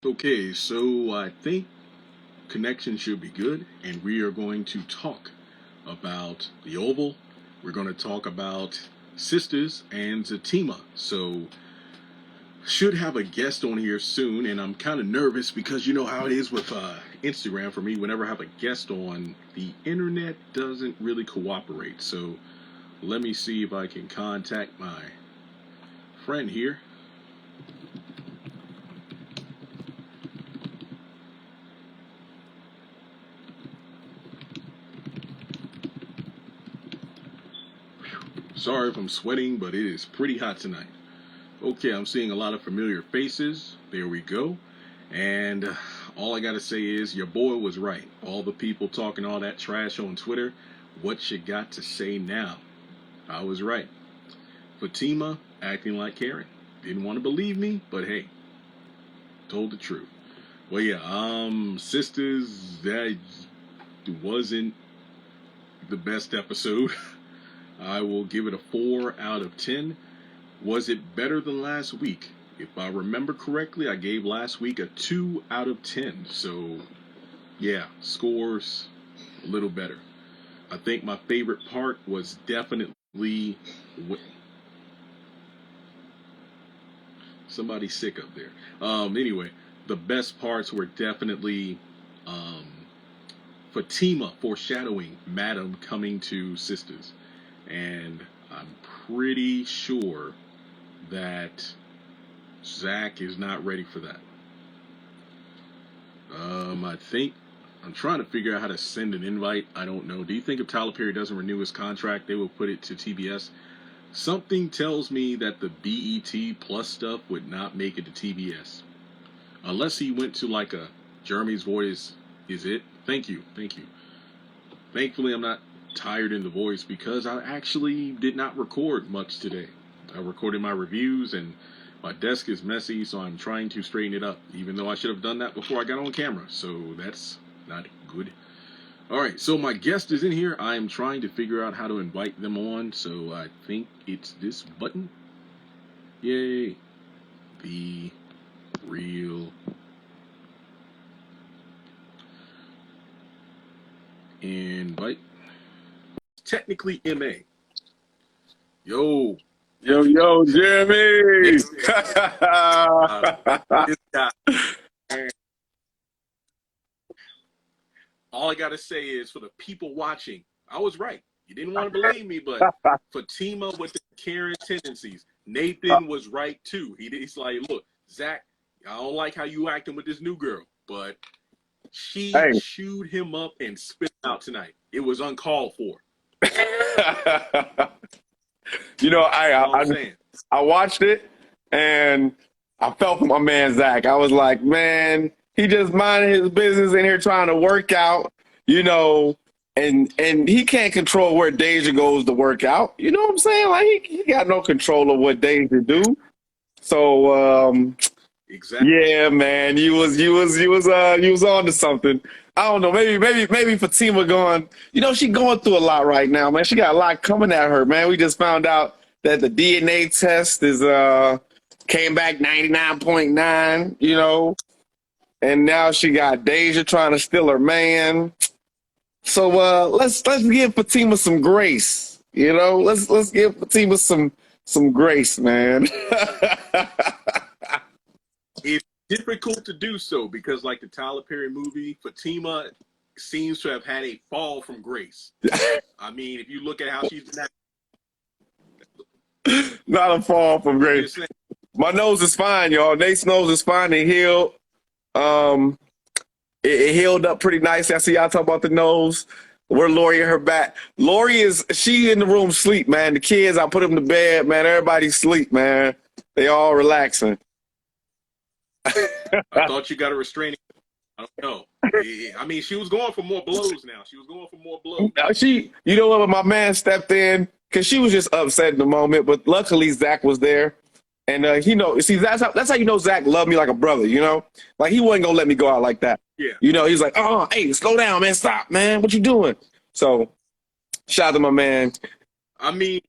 Okay, so I think connection should be good, and we are going to talk about the Oval. We're going to talk about Sistas and Zatima. So, should have a guest on here soon, and I'm kind of nervous because you know how it is with Instagram for me. Whenever I have a guest on, the internet doesn't really cooperate. So, let me see if I can contact my friend here. Sorry if I'm sweating, but it is pretty hot tonight. Okay, I'm seeing a lot of familiar faces. There we go. And all I gotta say is your boy was right. All the people talking all that trash on Twitter, what you got to say now? I was right. Fatima acting like Karen. Didn't want to believe me, but hey, told the truth. Well, yeah, Sisters, that wasn't the best episode. I will give it a 4 out of 10. Was it better than last week? If I remember correctly, I gave last week a 2 out of 10. So, yeah, scores a little better. I think my favorite part was definitely... Somebody's sick up there. Anyway, the best parts were definitely Fatima foreshadowing Madam coming to Sisters. And I'm pretty sure that Zach is not ready for that. I think I'm trying to figure out how to send an invite. I don't know. Do you think if Tyler Perry doesn't renew his contract, they will put it to TBS? Something tells me that the BET Plus stuff would not make it to TBS. Unless he went to like a Jeremy's Voice is it? Thank you. Thankfully, I'm not tired in the voice because I actually did not record much today. I recorded my reviews and my desk is messy, so I'm trying to straighten it up, even though I should have done that before I got on camera, so that's not good. Alright, so my guest is in here. I am trying to figure out how to invite them on, so I think it's this button. Yay. Be real. Invite. Technically MA. Yo. Yo, Jeremy! This guy. All I gotta say is for the people watching, I was right. You didn't want to believe me, but Fatima with the Karen tendencies, Nathan was right too. He's like, look, Zach, I don't like how you acting with this new girl, but she chewed him up and spit out tonight. It was uncalled for. You know, I watched it and I felt for my man Zach. I was like, man, he just minding his business in here trying to work out, you know, and he can't control where Deja goes to work out. You know what I'm saying? Like he got no control of what Deja do. So exactly. Yeah, man, you was on to something. I don't know, maybe Fatima going, you know, she going through a lot right now, man. She got a lot coming at her, man. We just found out that the DNA test is came back 99.9, you know, and now she got Deja trying to steal her man. So let's give Fatima some grace, you know. Let's give Fatima some grace, man. It's difficult to do so because, like the Tyler Perry movie, Fatima seems to have had a fall from grace. I mean, if you look at how she's been acting. Not a fall from grace. My nose is fine, y'all. Nate's nose is fine and healed. It healed up pretty nicely. I see y'all talk about the nose. Where Lori and her back. She in the room sleep, man. The kids, I put them to bed, man. Everybody sleep, man. They all relaxing. I thought you got a restraining. I don't know. I mean, she was going for more blows now. You know what? My man stepped in because she was just upset in the moment, but luckily Zach was there. And see, that's how you know Zach loved me like a brother, you know? Like he wasn't gonna let me go out like that. Yeah. You know, he's like, oh, hey, slow down, man. Stop, man. What you doing? So shout out to my man. I mean,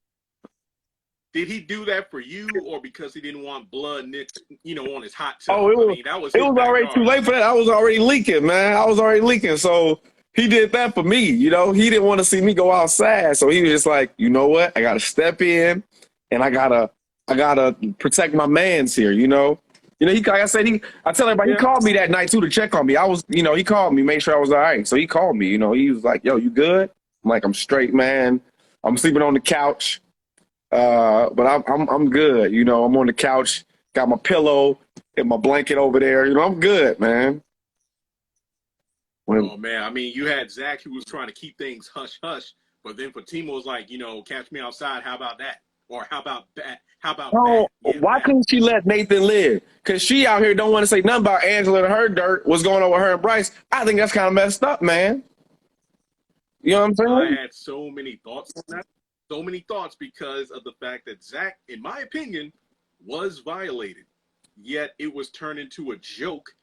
Did he do that for you, or because he didn't want blood, on his hot Oh, tub? I mean, that was it his was already too backyard. late for that. I was already leaking, man. I was already leaking. So he did that for me. He didn't want to see me go outside. So he was just like, you know what? I gotta step in and I gotta protect my mans here, like I said, I tell everybody, he called me that night too to check on me. I was, he called me, made sure I was all right. So he called me, he was like, yo, you good? I'm like, I'm straight, man. I'm sleeping on the couch. But I'm good. I'm on the couch, got my pillow and my blanket over there. I'm good, man. Oh man, I mean, you had Zach who was trying to keep things hush hush, but then Fatima was like, catch me outside. How about that? Or how about that? How about Oh, that? Yeah, why couldn't she let Nathan live? Because she out here don't want to say nothing about Angela and her dirt. What's going on with her and Bryce? I think that's kind of messed up, man. You know what I'm saying? I had so many thoughts on that. So many thoughts because of the fact that Zach, in my opinion, was violated. Yet it was turned into a joke.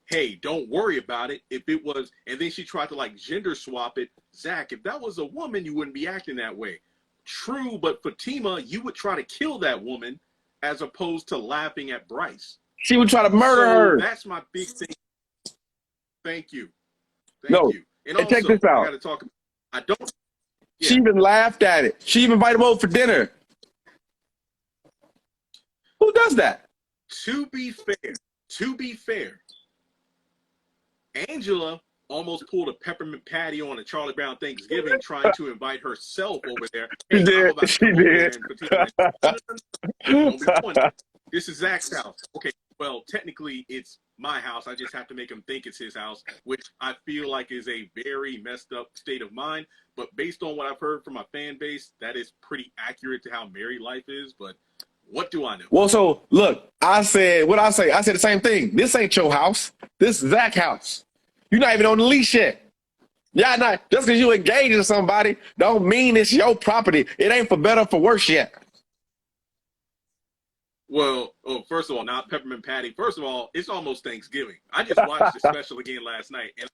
Hey, don't worry about it. If it was, and then she tried to like gender swap it. Zach, if that was a woman, you wouldn't be acting that way. True, but Fatima, you would try to kill that woman as opposed to laughing at Bryce. She would try to murder her. That's my big thing. Thank you. No, you. And also, check this out. I got to talk. I don't. Yeah. She even laughed at it. She even invited him over for dinner. Who does that? To be fair, Angela almost pulled a peppermint patty on a Charlie Brown Thanksgiving, trying to invite herself over there. Hey, she did. Don't be funny. This is Zach's house. Okay, well, technically it's my house. I just have to make him think it's his house, which I feel like is a very messed up state of mind. But based on what I've heard from my fan base, that is pretty accurate to how married life is. But what do I know? Well, so look, I said the same thing. This ain't your house. This is Zach's house. You're not even on the leash yet. Yeah, not just because you engaged with somebody don't mean it's your property. It ain't for better or for worse yet. Well, first of all, not peppermint patty. First of all, it's almost Thanksgiving. I just watched the special again last night, and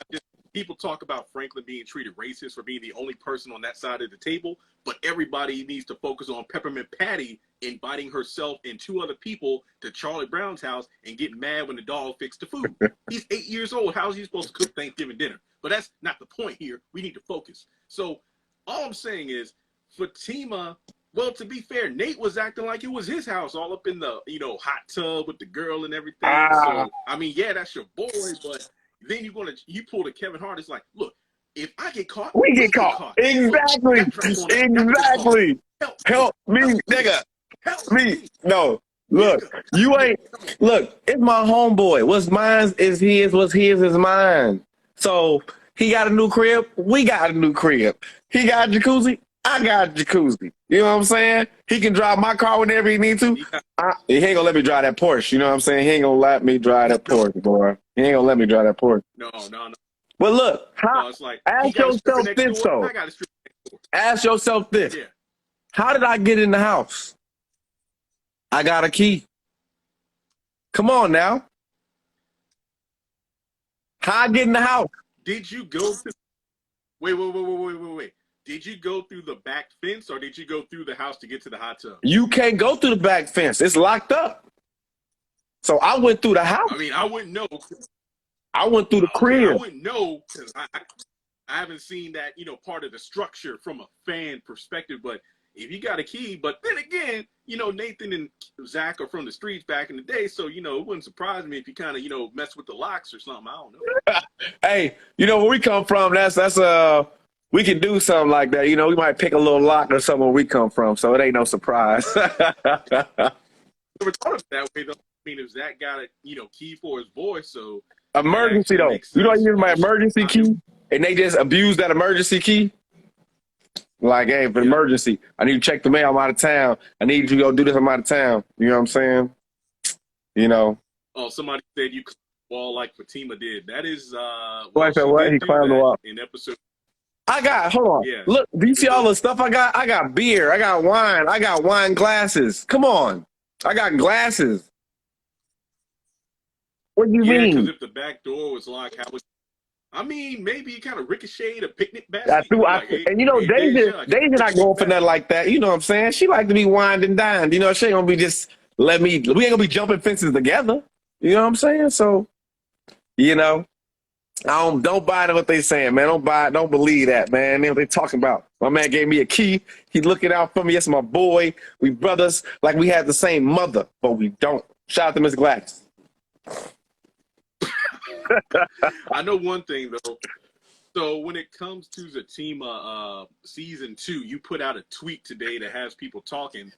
people talk about Franklin being treated racist for being the only person on that side of the table, but everybody needs to focus on peppermint patty inviting herself and two other people to Charlie Brown's house and get mad when the dog fixed the food. He's 8 years old. How is he supposed to cook Thanksgiving dinner? But that's not the point here. We need to focus. So all I'm saying is Fatima. Well, to be fair, Nate was acting like it was his house, all up in the hot tub with the girl and everything. So I mean, yeah, that's your boy, but then you pull the Kevin Hart. It's like, look, if I get caught, we get caught. Exactly, exactly. Help me, nigga. Help me. No, look, you ain't. Look, it's my homeboy. What's mine is his. What's his is mine. So he got a new crib. We got a new crib. He got a jacuzzi. I got a jacuzzi. You know what I'm saying? He can drive my car whenever he needs to. He ain't gonna let me drive that Porsche. You know what I'm saying? He ain't gonna let me drive that Porsche, boy. He ain't gonna let me drive that Porsche. No. But look, ask yourself this though. Ask yourself this. Yeah. How did I get in the house? I got a key. Come on now. How I get in the house? Did you go to... Wait. Did you go through the back fence or did you go through the house to get to the hot tub? You can't go through the back fence. It's locked up. So I went through the house. I mean, I wouldn't know. I went through the crib. I wouldn't know because I haven't seen that, part of the structure from a fan perspective. But if you got a key, but then again, Nathan and Zach are from the streets back in the day. So, it wouldn't surprise me if you kind of, mess with the locks or something. I don't know. Hey, where we come from, we can do something like that. We might pick a little lock or something where we come from, so it ain't no surprise. Never thought of it that way, though. I mean, if Zach got a, key for his boy, so... Emergency, though. You know, I use my emergency key, and they just abuse that emergency key? Like, hey, for emergency, I need to check the mail. I'm out of town. I need you to go do this. I'm out of town. You know what I'm saying? Oh, somebody said you climbed the wall like Fatima did. That is... What? He climbed the wall. In episode... hold on. Yeah. Look, do you see all the stuff I got? I got beer. I got wine. I got wine glasses. Come on. I got glasses. What do you mean? Because if the back door was locked, how would... I mean, maybe it kind of ricocheted a picnic I basket. You threw, know, I, like, hey, and you know, hey, Deja, Deja, I got Deja a not picnic going for nothing basket. like that. You know what I'm saying? She like to be wined and dined. You know, she ain't gonna be just we ain't gonna be jumping fences together. You know what I'm saying? So, you know, don't buy what they saying, man. Don't believe that, man. They what they talking about. My man gave me a key. He looking out for me. That's my boy. We brothers, like we had the same mother, but we don't. Shout out to Miss Gladys. I know one thing though. So when it comes to Zatima season 2, you put out a tweet today that has people talking,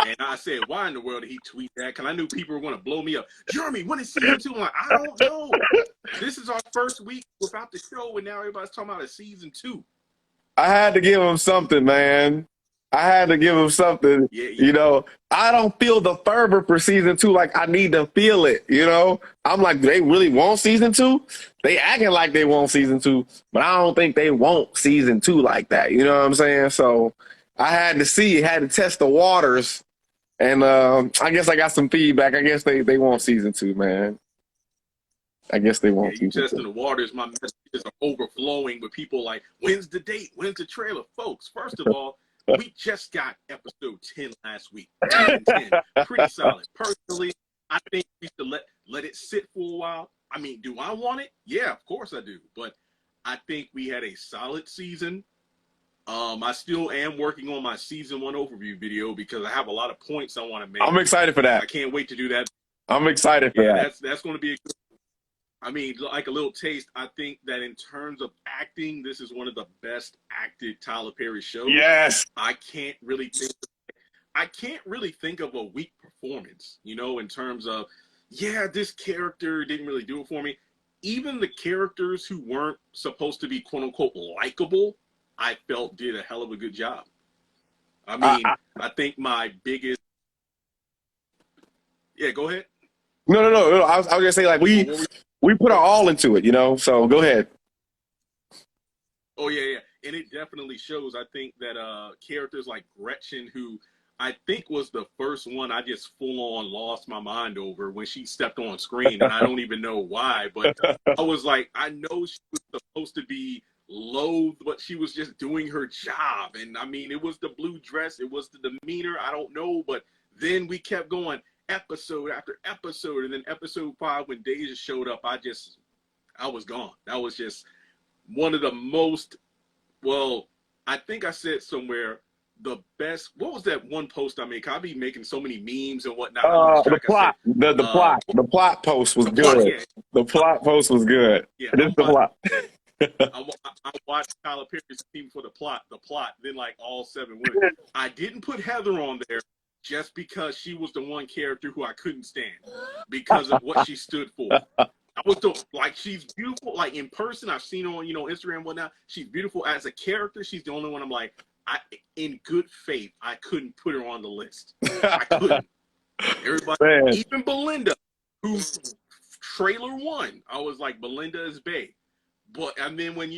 and I said, "Why in the world did he tweet that?" Because I knew people were going to blow me up. Jeremy, when is season 2? I'm like, I don't know. This is our first week without the show, and now everybody's talking about a season 2. I had to give him something, man. I had to give him something. Yeah, You know, I don't feel the fervor for season 2 like I need to feel it. You know, I'm like, do they really want season 2? They acting like they want season 2, but I don't think they want season 2 like that. You know what I'm saying? So I had to see, had to test the waters, and I guess I got some feedback. I guess they want season 2, man. I guess they yeah, want you season testing 2. the waters. My messages are overflowing with people like, "When's the date? When's the trailer?" Folks, first of all, we just got episode 10 last week. Season 10, pretty solid. Personally, I think we should let it sit for a while. I mean, do I want it? Yeah, of course I do. But I think we had a solid season. I still am working on my season 1 overview video because I have a lot of points I want to make. I'm excited for I that. can't wait to do that. I'm excited for Yeah, that. that's going to be a good. I mean, like a little taste. I think that in terms of acting, this is one of the best acted Tyler Perry shows. Yes. I can't really think of a weak performance, you know, in terms of, yeah, this character didn't really do it for me. Even the characters who weren't supposed to be quote unquote likable, I felt did a hell of a good job. I mean, I think my biggest, yeah, go ahead. No. I was gonna say like we put our all into it, you know. So go ahead. Oh yeah. And it definitely shows. I think that characters like Gretchen, who I think was the first one I just full on lost my mind over when she stepped on screen, and I don't even know why, but I was like, I know she was supposed to be loathed, but she was just doing her job. And I mean, it was the blue dress, it was the demeanor, I don't know, but then we kept going episode after episode, and then episode 5 when Deja showed up, I was gone. That was just one of the most, well, I think I said somewhere the best. What was that one post I made? I be making so many memes and whatnot. I lose The track. I said plot, the plot post was the plot. good. Yeah, The plot post was good. yeah. It is the plot. I watched Tyler Perry's team for the plot. Then like all 7 women. I didn't put Heather on there just because she was the one character who I couldn't stand because of what she stood for. I was like, she's beautiful. Like in person, I've seen her on, Instagram and whatnot. She's beautiful as a character. She's the only one I'm like, in good faith, I couldn't put her on the list. I couldn't. Everybody, Man. even Belinda, who trailer 1, I was like, Belinda is bae. But and then when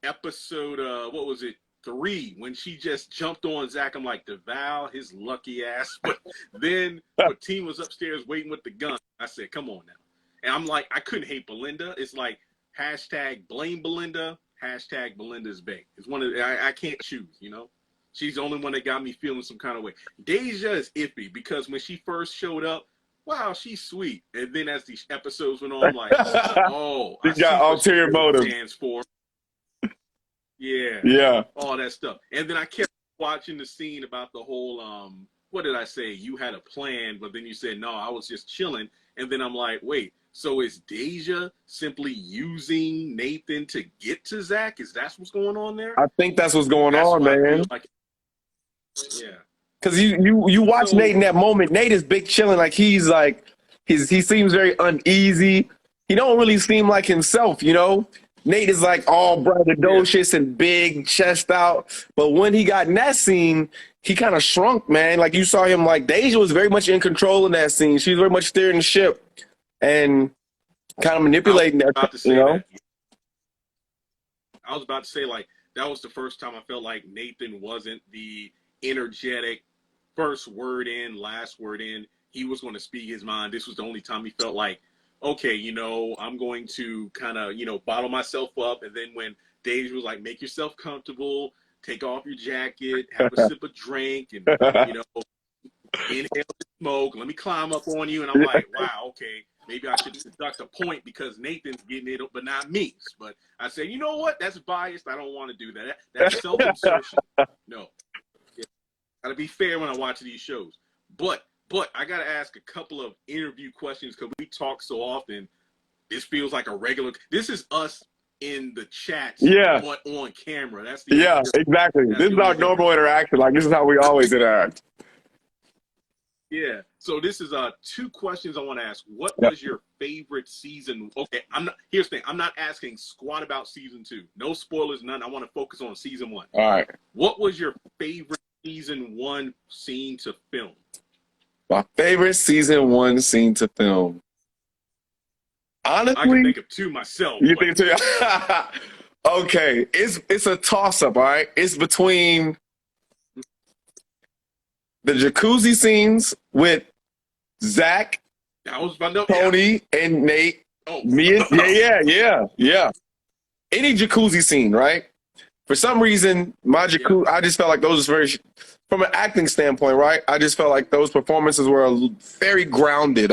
episode what was it 3 when she just jumped on Zach, I'm like, DeVal, his lucky ass. But then Fatima was upstairs waiting with the gun. I said, come on now. And I'm like, I couldn't hate Belinda. It's like hashtag blame Belinda, hashtag Belinda's bae. It's one of I can't choose, She's the only one that got me feeling some kind of way. Deja is iffy because when she first showed up, wow, she's sweet. And then as these episodes went on, I'm like, oh, I You got ulterior motives. stands for. Yeah. Yeah. All that stuff. And then I kept watching the scene about the whole, what did I say? You had a plan, but then you said, no, I was just chilling. And then I'm like, wait, so is Deja simply using Nathan to get to Zach? Is that what's going on there? I think that's what's going on, man. Yeah. Because you watch Nate in that moment. Nate is big chilling, like he seems very uneasy. He don't really seem like himself, Nate is like all braggadocious and big, chest out. But when he got in that scene, he kind of shrunk, man. Like you saw him, like Deja was very much in control in that scene. She was very much steering the ship and kind of manipulating that, I was about to say, like, that was the first time I felt like Nathan wasn't the energetic first word in, last word in. He was going to speak his mind. This was the only time he felt like, okay, I'm going to kind of, bottle myself up. And then when Dave was like, make yourself comfortable, take off your jacket, have a sip of drink, and, you know, inhale the smoke, let me climb up on you. And I'm like, wow, okay, maybe I should deduct a point because Nathan's getting it, but not me. But I said, you know what? That's biased. I don't want to do that. That's self-insertion. No. Got to be fair when I watch these shows. But I got to ask a couple of interview questions because we talk so often. This feels like a regular. This is us in the chats, Yeah. but on camera. That's Yeah, exactly. This is our normal interaction. Like, this is how we always interact. Yeah. So this is 2 questions I want to ask. What was your favorite season? Okay, here's the thing. I'm not asking squat about season 2. No spoilers, none. I want to focus on season 1. All right. What was your favorite season 1 scene to film? My favorite season 1 scene to film. Honestly, I can think of 2 myself. You think 2? Okay, it's a toss-up, all right? It's between the jacuzzi scenes with Zach, Tony, and Nate. Oh. Me and yeah. Any jacuzzi scene, right? For some reason, my jacuzzi, I just felt like those very, from an acting standpoint, right? I just felt like those performances were very grounded.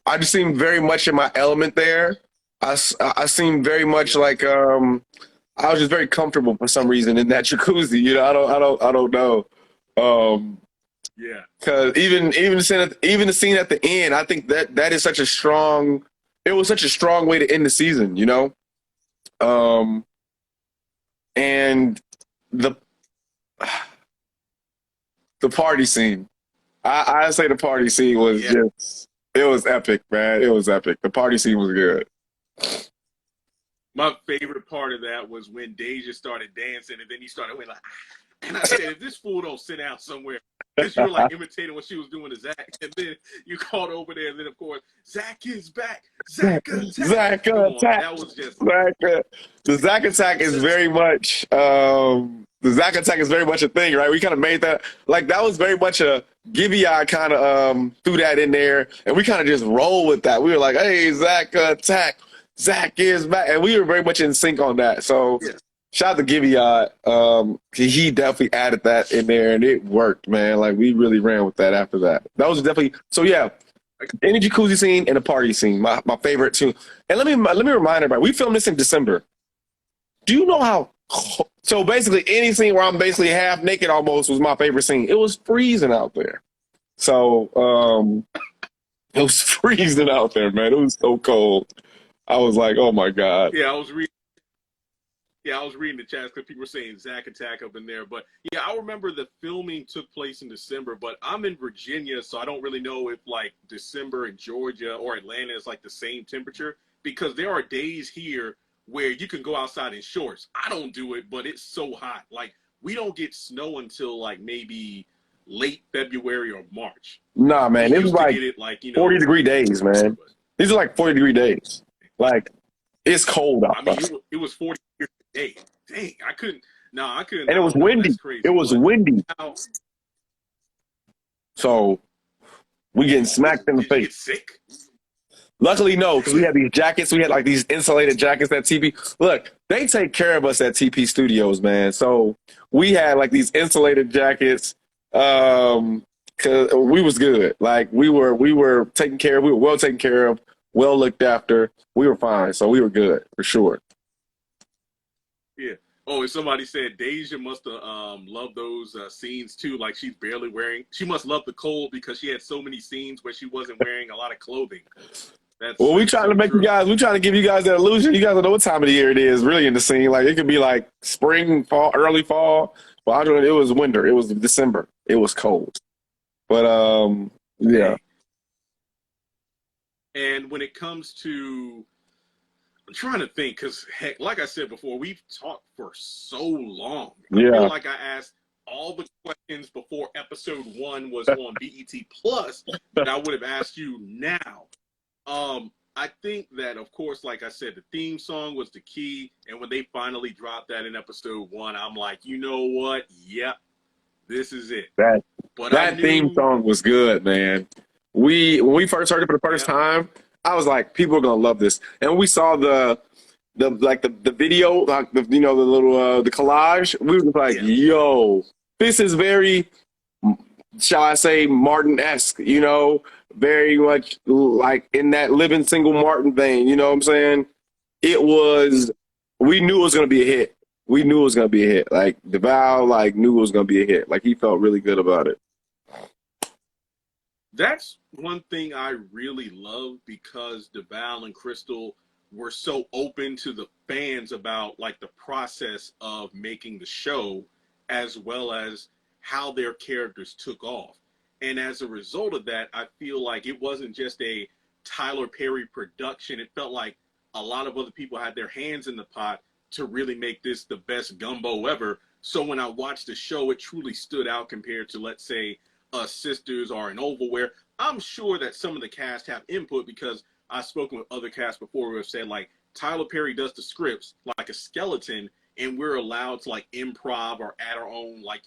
I just seemed very much in my element there. I seemed very much like I was just very comfortable for some reason in that jacuzzi. You know, I don't know. Yeah. Because even the scene at the end, I think that is such a strong. It was such a strong way to end the season. You know. And the party scene. I say the party scene was just. It was epic, man. It was epic. The party scene was good. My favorite part of that was when Deja started dancing, and then he started like, and I said, if this fool don't sit down somewhere, because you were like imitating what she was doing to Zach, and then you called over there, and then of course Zach is back. Zach attack. Zach attack. That was just the Zach attack is very much the Zach attack is very much a thing, right? We kind of made that like that was very much a Guyviaud kind of threw that in there, and we kind of just roll with that. We were like, hey, Zach attack. Zach is back, and we were very much in sync on that. So, shout out to Guyviaud. He definitely added that in there, and it worked, man. Like we really ran with that after that. That was definitely so. Yeah, any jacuzzi scene and a party scene, my favorite too. And let me remind everybody, we filmed this in December. Do you know how? So basically, any scene where I'm basically half naked almost was my favorite scene. It was freezing out there, so it was freezing out there, man. It was so cold. I was like, oh my God. Yeah, I was reading the chats because people were saying Zach attack up in there. But yeah, I remember the filming took place in December, but I'm in Virginia, so I don't really know if like December in Georgia or Atlanta is like the same temperature, because there are days here where you can go outside in shorts. I don't do it, but it's so hot. Like we don't get snow until like maybe late February or March. Nah, man, it was like 40-degree days, man. These are like 40-degree days. Like, it's cold out there. I mean, it was 40 degrees a day. Dang, I couldn't. And it was windy. It was windy. So, we getting smacked in the face. Did you get sick? Luckily, no, because we had these jackets. We had like these insulated jackets at TP. Look, they take care of us at TP Studios, man. So, we had like these insulated jackets. Cause we was good. Like, we were taken care of. We were well taken care of. Well looked after. We were fine, so we were good for sure. Yeah. Oh, and somebody said Deja must have loved those scenes too. Like she's barely wearing. She must love the cold because she had so many scenes where she wasn't wearing a lot of clothing. Well, we trying to make you guys. We trying to give you guys that illusion. You guys don't know what time of the year it is. Really in the scene, like it could be like spring, fall, early fall. Well, it was winter. It was December. It was cold. But yeah. And when it comes to, I'm trying to think, because heck, like I said before, we've talked for so long. I feel like I asked all the questions before episode 1 was on BET Plus that I would have asked you now. I think that, of course, like I said, the theme song was the key. And when they finally dropped that in episode 1, I'm like, you know what? Yep, this is it. That theme song was good, man. When we first heard it for the first time, I was like, people are gonna love this. And we saw the video, like the little the collage. We were like, yo, this is very, shall I say, Martin-esque, very much like in that Living Single Martin vein, you know what I'm saying? We knew it was going to be a hit. We knew it was going to be a hit. Like, DeVal, knew it was going to be a hit. Like, he felt really good about it. That's one thing I really love, because DeVal and Crystal were so open to the fans about, like, the process of making the show, as well as how their characters took off. And as a result of that, I feel like it wasn't just a Tyler Perry production. It felt like a lot of other people had their hands in the pot to really make this the best gumbo ever. So when I watched the show, it truly stood out compared to, let's say, Sisters or an Ovalware. I'm sure that some of the cast have input, because I've spoken with other casts before who have said, like, Tyler Perry does the scripts like a skeleton, and we're allowed to, like, improv or add our own, like,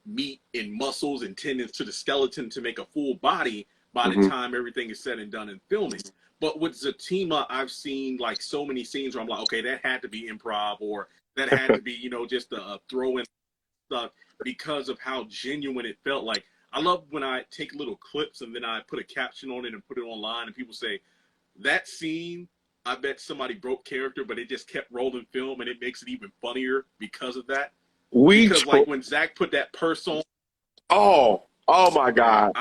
meat and muscles and tendons to the skeleton to make a full body by the time everything is said and done in filming. But with Zatima, I've seen, like, so many scenes where I'm like, okay, that had to be improv, or that had to be, just a throw in stuff, because of how genuine it felt. Like, I love when I take little clips and then I put a caption on it and put it online, and people say, that scene, I bet somebody broke character, but it just kept rolling film, and it makes it even funnier because of that. Because, like, when Zach put that purse on. Oh my God.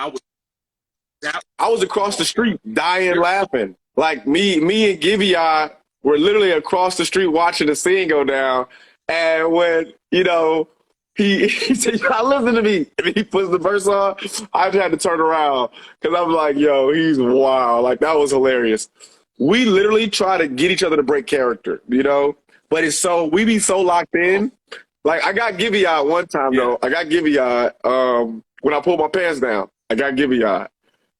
I was across the street dying laughing. Like, me and Guyviaud were literally across the street watching the scene go down. And when, he said, "Y'all listen to me," and he puts the purse on, I just had to turn around, because I'm like, yo, he's wild. Like, that was hilarious. We literally try to get each other to break character, but we be so locked in. Like, I got Guyviaud one time, though. I got Guyviaud when I pulled my pants down. I got Guyviaud.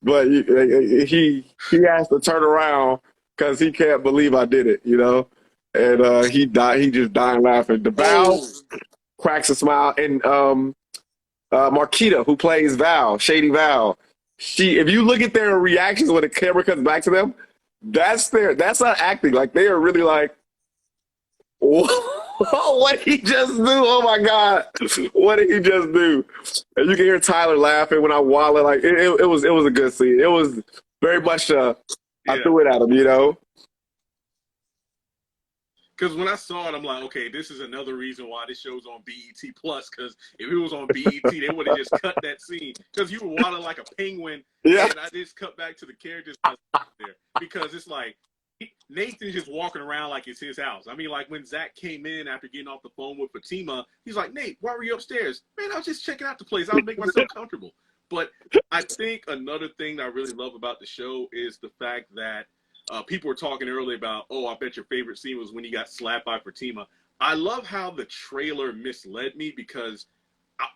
But he has to turn around because he can't believe I did it, And he just dying laughing. DeVal cracks a smile. And Marquita, who plays Val, Shady Val, if you look at their reactions when the camera comes back to them, that's not acting. Like, they are really like, what did he just do? Oh my God. What did he just do? And you can hear Tyler laughing when I wallet. Like, it was a good scene. It was very much I threw it at him, Because when I saw it, I'm like, okay, this is another reason why this show's on BET Plus. Because if it was on BET, they would have just cut that scene. Because you were waddling like a penguin, and I just cut back to the characters there. Because it's like, Nathan's just walking around like it's his house. I mean, like, when Zach came in after getting off the phone with Fatima, he's like, "Nate, why were you upstairs?" "Man, I was just checking out the place. I was making myself comfortable." But I think another thing that I really love about the show is the fact that people were talking earlier about, oh, I bet your favorite scene was when he got slapped by Fatima. I love how the trailer misled me, because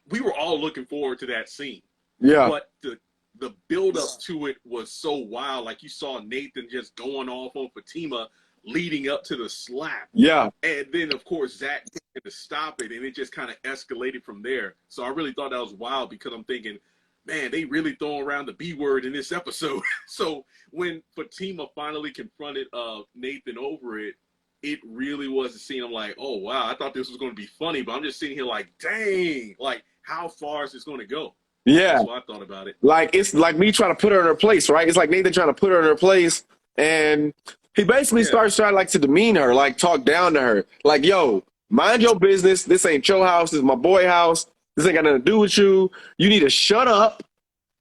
we were all looking forward to that scene. Yeah. But the build-up to it was so wild. Like, you saw Nathan just going off on Fatima leading up to the slap. Yeah. And then, of course, Zach had to stop it, and it just kind of escalated from there. So I really thought that was wild, because I'm thinking, man, they really throwing around the B word in this episode. So when Fatima finally confronted Nathan over it, it really was a scene. I'm like, oh, wow, I thought this was going to be funny, but I'm just sitting here like, dang, like, how far is this going to go? Yeah. That's what I thought about it. Like, it's like me trying to put her in her place, right? It's like Nathan trying to put her in her place, and he basically starts trying, like, to demean her, like, talk down to her. Like, yo, mind your business. This ain't your house. This is my boy house. This ain't got nothing to do with you. You need to shut up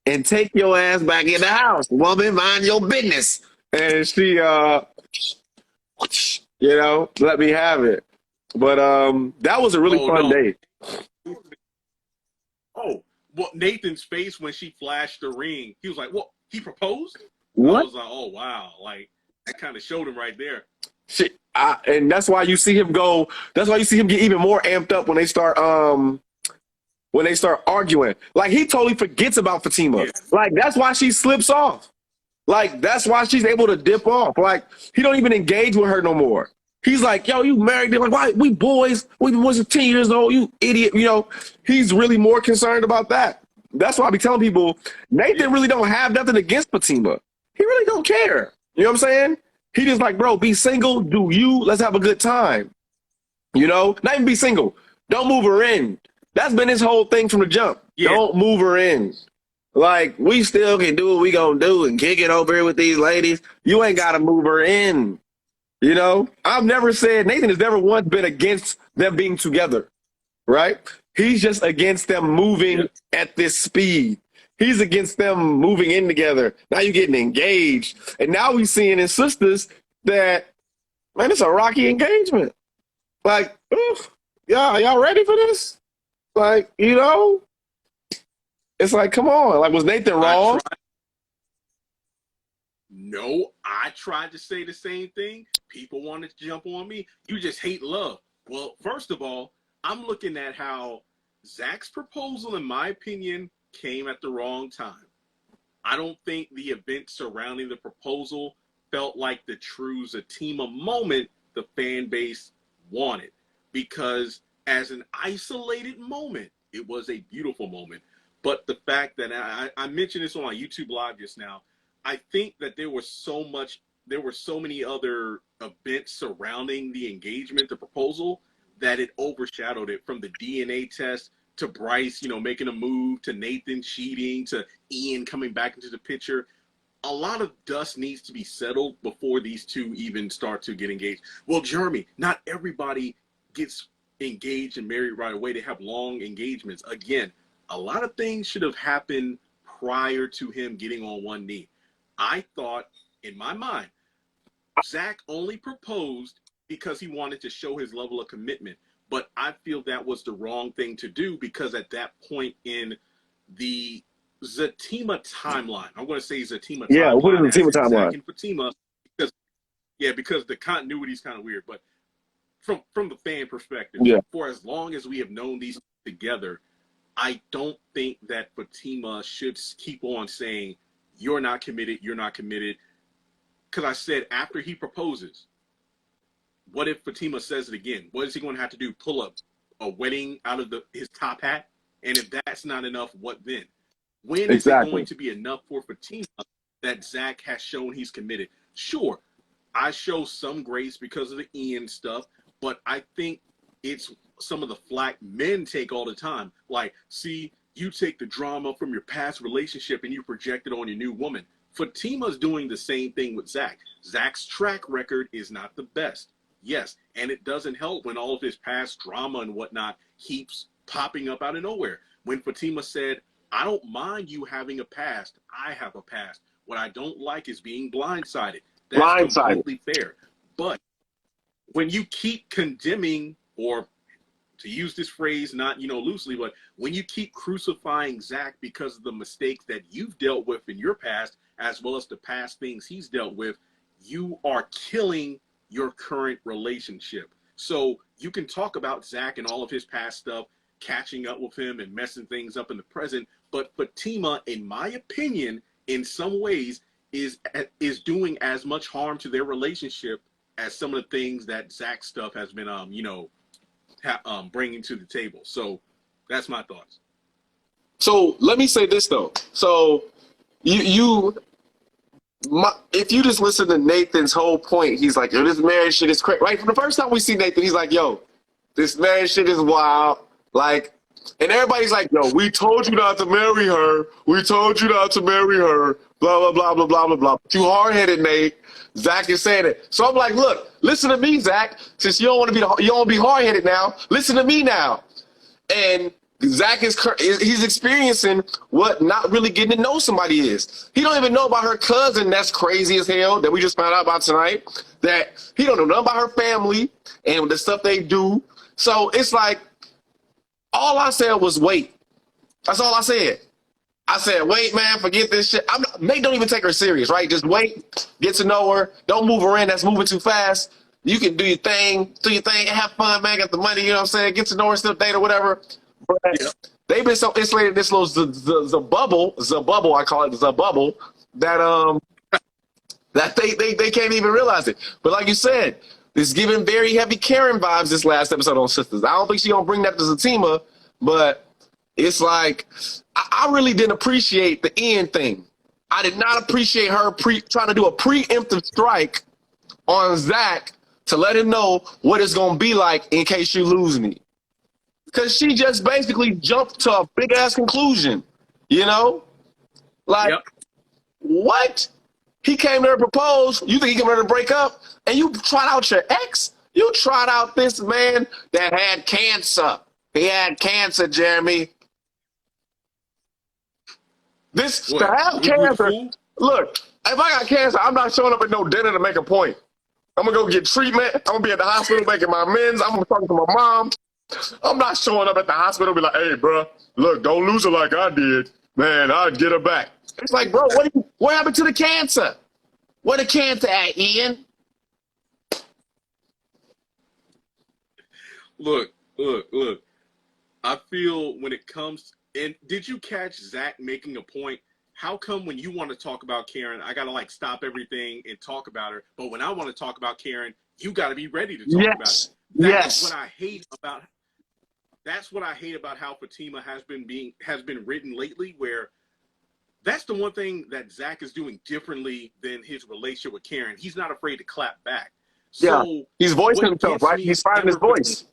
and take your ass back in the house. Woman, mind your business. And she, let me have it. But that was a really fun day. Oh, well, Nathan's face when she flashed the ring, he was like, "What? He proposed?" What? I was like, "Oh wow!" Like, that kind of showed him right there. And that's why you see him go. That's why you see him get even more amped up when they start arguing. Like, he totally forgets about Fatima. Yeah. Like, that's why she slips off. Like, that's why she's able to dip off. Like, he don't even engage with her no more. He's like, yo, you married? They're like, why? We boys. We was 10 years old. You idiot. He's really more concerned about that. That's why I be telling people, Nathan really don't have nothing against Fatima. He really don't care. You know what I'm saying? He just like, bro, be single, do you, let's have a good time. You know, not even be single. Don't move her in. That's been his whole thing from the jump. Yeah. Don't move her in. Like, we still can do what we gonna do and kick it over here with these ladies. You ain't gotta move her in. You know, I've never said, Nathan has never once been against them being together, right? He's just against them moving at this speed. He's against them moving in together. Now you're getting engaged. And now we're seeing in Sistas that, man, it's a rocky engagement. Like, y'all ready for this? Like, you know, it's like, come on. Like, was Nathan wrong? No, I tried to say the same thing. People wanted to jump on me. You just hate love. Well, first of all, I'm looking at how Zach's proposal, in my opinion, came at the wrong time. I don't think the event surrounding the proposal felt like the true Zatima moment the fan base wanted. Because as an isolated moment, it was a beautiful moment. But the fact that I mentioned this on my YouTube live just now, I think that there were so many other events surrounding the engagement, the proposal, that it overshadowed it, from the DNA test to Bryce, you know, making a move, to Nathan cheating, to Ian coming back into the picture. A lot of dust needs to be settled before these two even start to get engaged. Well, Jeremy, not everybody gets engaged and married right away. They have long engagements. Again, a lot of things should have happened prior to him getting on one knee. I thought, in my mind, Zach only proposed because he wanted to show his level of commitment. But I feel that was the wrong thing to do, because at that point in the Zatima timeline, I'm going to say Zatima timeline. Yeah, what is the Zatima timeline? Zach and Fatima, because the continuity is kind of weird. But from the fan perspective, for as long as we have known these together, I don't think that Fatima should keep on saying, you're not committed, you're not committed. Because I said, after he proposes, what if Fatima says it again? What is he going to have to do? Pull up a wedding out of his top hat? And if that's not enough, what then? When is it going to be enough for Fatima that Zach has shown he's committed? Sure, I show some grace because of the Ian stuff, but I think it's some of the flack men take all the time. Like, see, you take the drama from your past relationship and you project it on your new woman. Fatima's doing the same thing with Zach. Zach's track record is not the best. Yes, and it doesn't help when all of his past drama and whatnot keeps popping up out of nowhere. When Fatima said, I don't mind you having a past, I have a past. What I don't like is being blindsided. That's completely fair. But when you keep condemning, or to use this phrase not, loosely, but when you keep crucifying Zach because of the mistakes that you've dealt with in your past, as well as the past things he's dealt with, you are killing your current relationship. So you can talk about Zach and all of his past stuff, catching up with him and messing things up in the present, but Fatima, in my opinion, in some ways, is doing as much harm to their relationship as some of the things that Zach stuff has been, bringing to the table. So that's my thoughts. So let me say this though. So if you just listen to Nathan's whole point, he's like, yo, this marriage shit is crazy. Right from the first time we see Nathan, he's like, yo, this marriage shit is wild. Like, and everybody's like, yo, we told you not to marry her. We told you not to marry her. Blah, blah, blah, blah, blah, blah, blah. You hard-headed, Nate. Zach is saying it. So I'm like, look, listen to me, Zach. Since you don't want to be hard-headed now, listen to me now. And Zach he's experiencing what not really getting to know somebody is. He don't even know about her cousin that's crazy as hell that we just found out about tonight. That he don't know nothing about her family and the stuff they do. So it's like, all I said was wait. That's all I said. I said, wait, man, forget this shit. Nate don't even take her serious, right? Just wait, get to know her. Don't move her in. That's moving too fast. You can do your thing, have fun, man, get the money, you know what I'm saying? Get to know her, still date or whatever. But they've been so insulated in this little the bubble, I call it the bubble, that that they can't even realize it. But like you said, it's giving very heavy Karen vibes this last episode on Sistas. I don't think she gonna bring that to Zatima, but it's like I really didn't appreciate the end thing. I did not appreciate her trying to do a preemptive strike on Zach to let him know what it's going to be like in case you lose me. Because she just basically jumped to a big-ass conclusion, you know? Like, Yep. what? He came there to propose. You think he came there to break up? And you tried out your ex? You tried out this man that had cancer. He had cancer, Jeremy. This, What? to have Who the cancer, fool? look, if I got cancer, I'm not showing up at no dinner to make a point. I'm going to go get treatment. I'm going to be at the hospital making my amends. I'm going to talk to my mom. I'm not showing up at the hospital and be like, hey, bro, look, don't lose her like I did. Man, I'd get her back. It's like, bro, what happened to the cancer? Where the cancer at, Ian? Look. I feel when it comes, and did you catch Zach making a point? How come when you want to talk about Karen, I gotta like stop everything and talk about her, but when I want to talk about Karen, you gotta be ready to talk about it. That's what I hate about. That's what I hate about how Fatima has been written lately. Where that's the one thing that Zach is doing differently than his relationship with Karen. He's not afraid to clap back. Yeah, So he's voicing himself, right? He's finding his voice.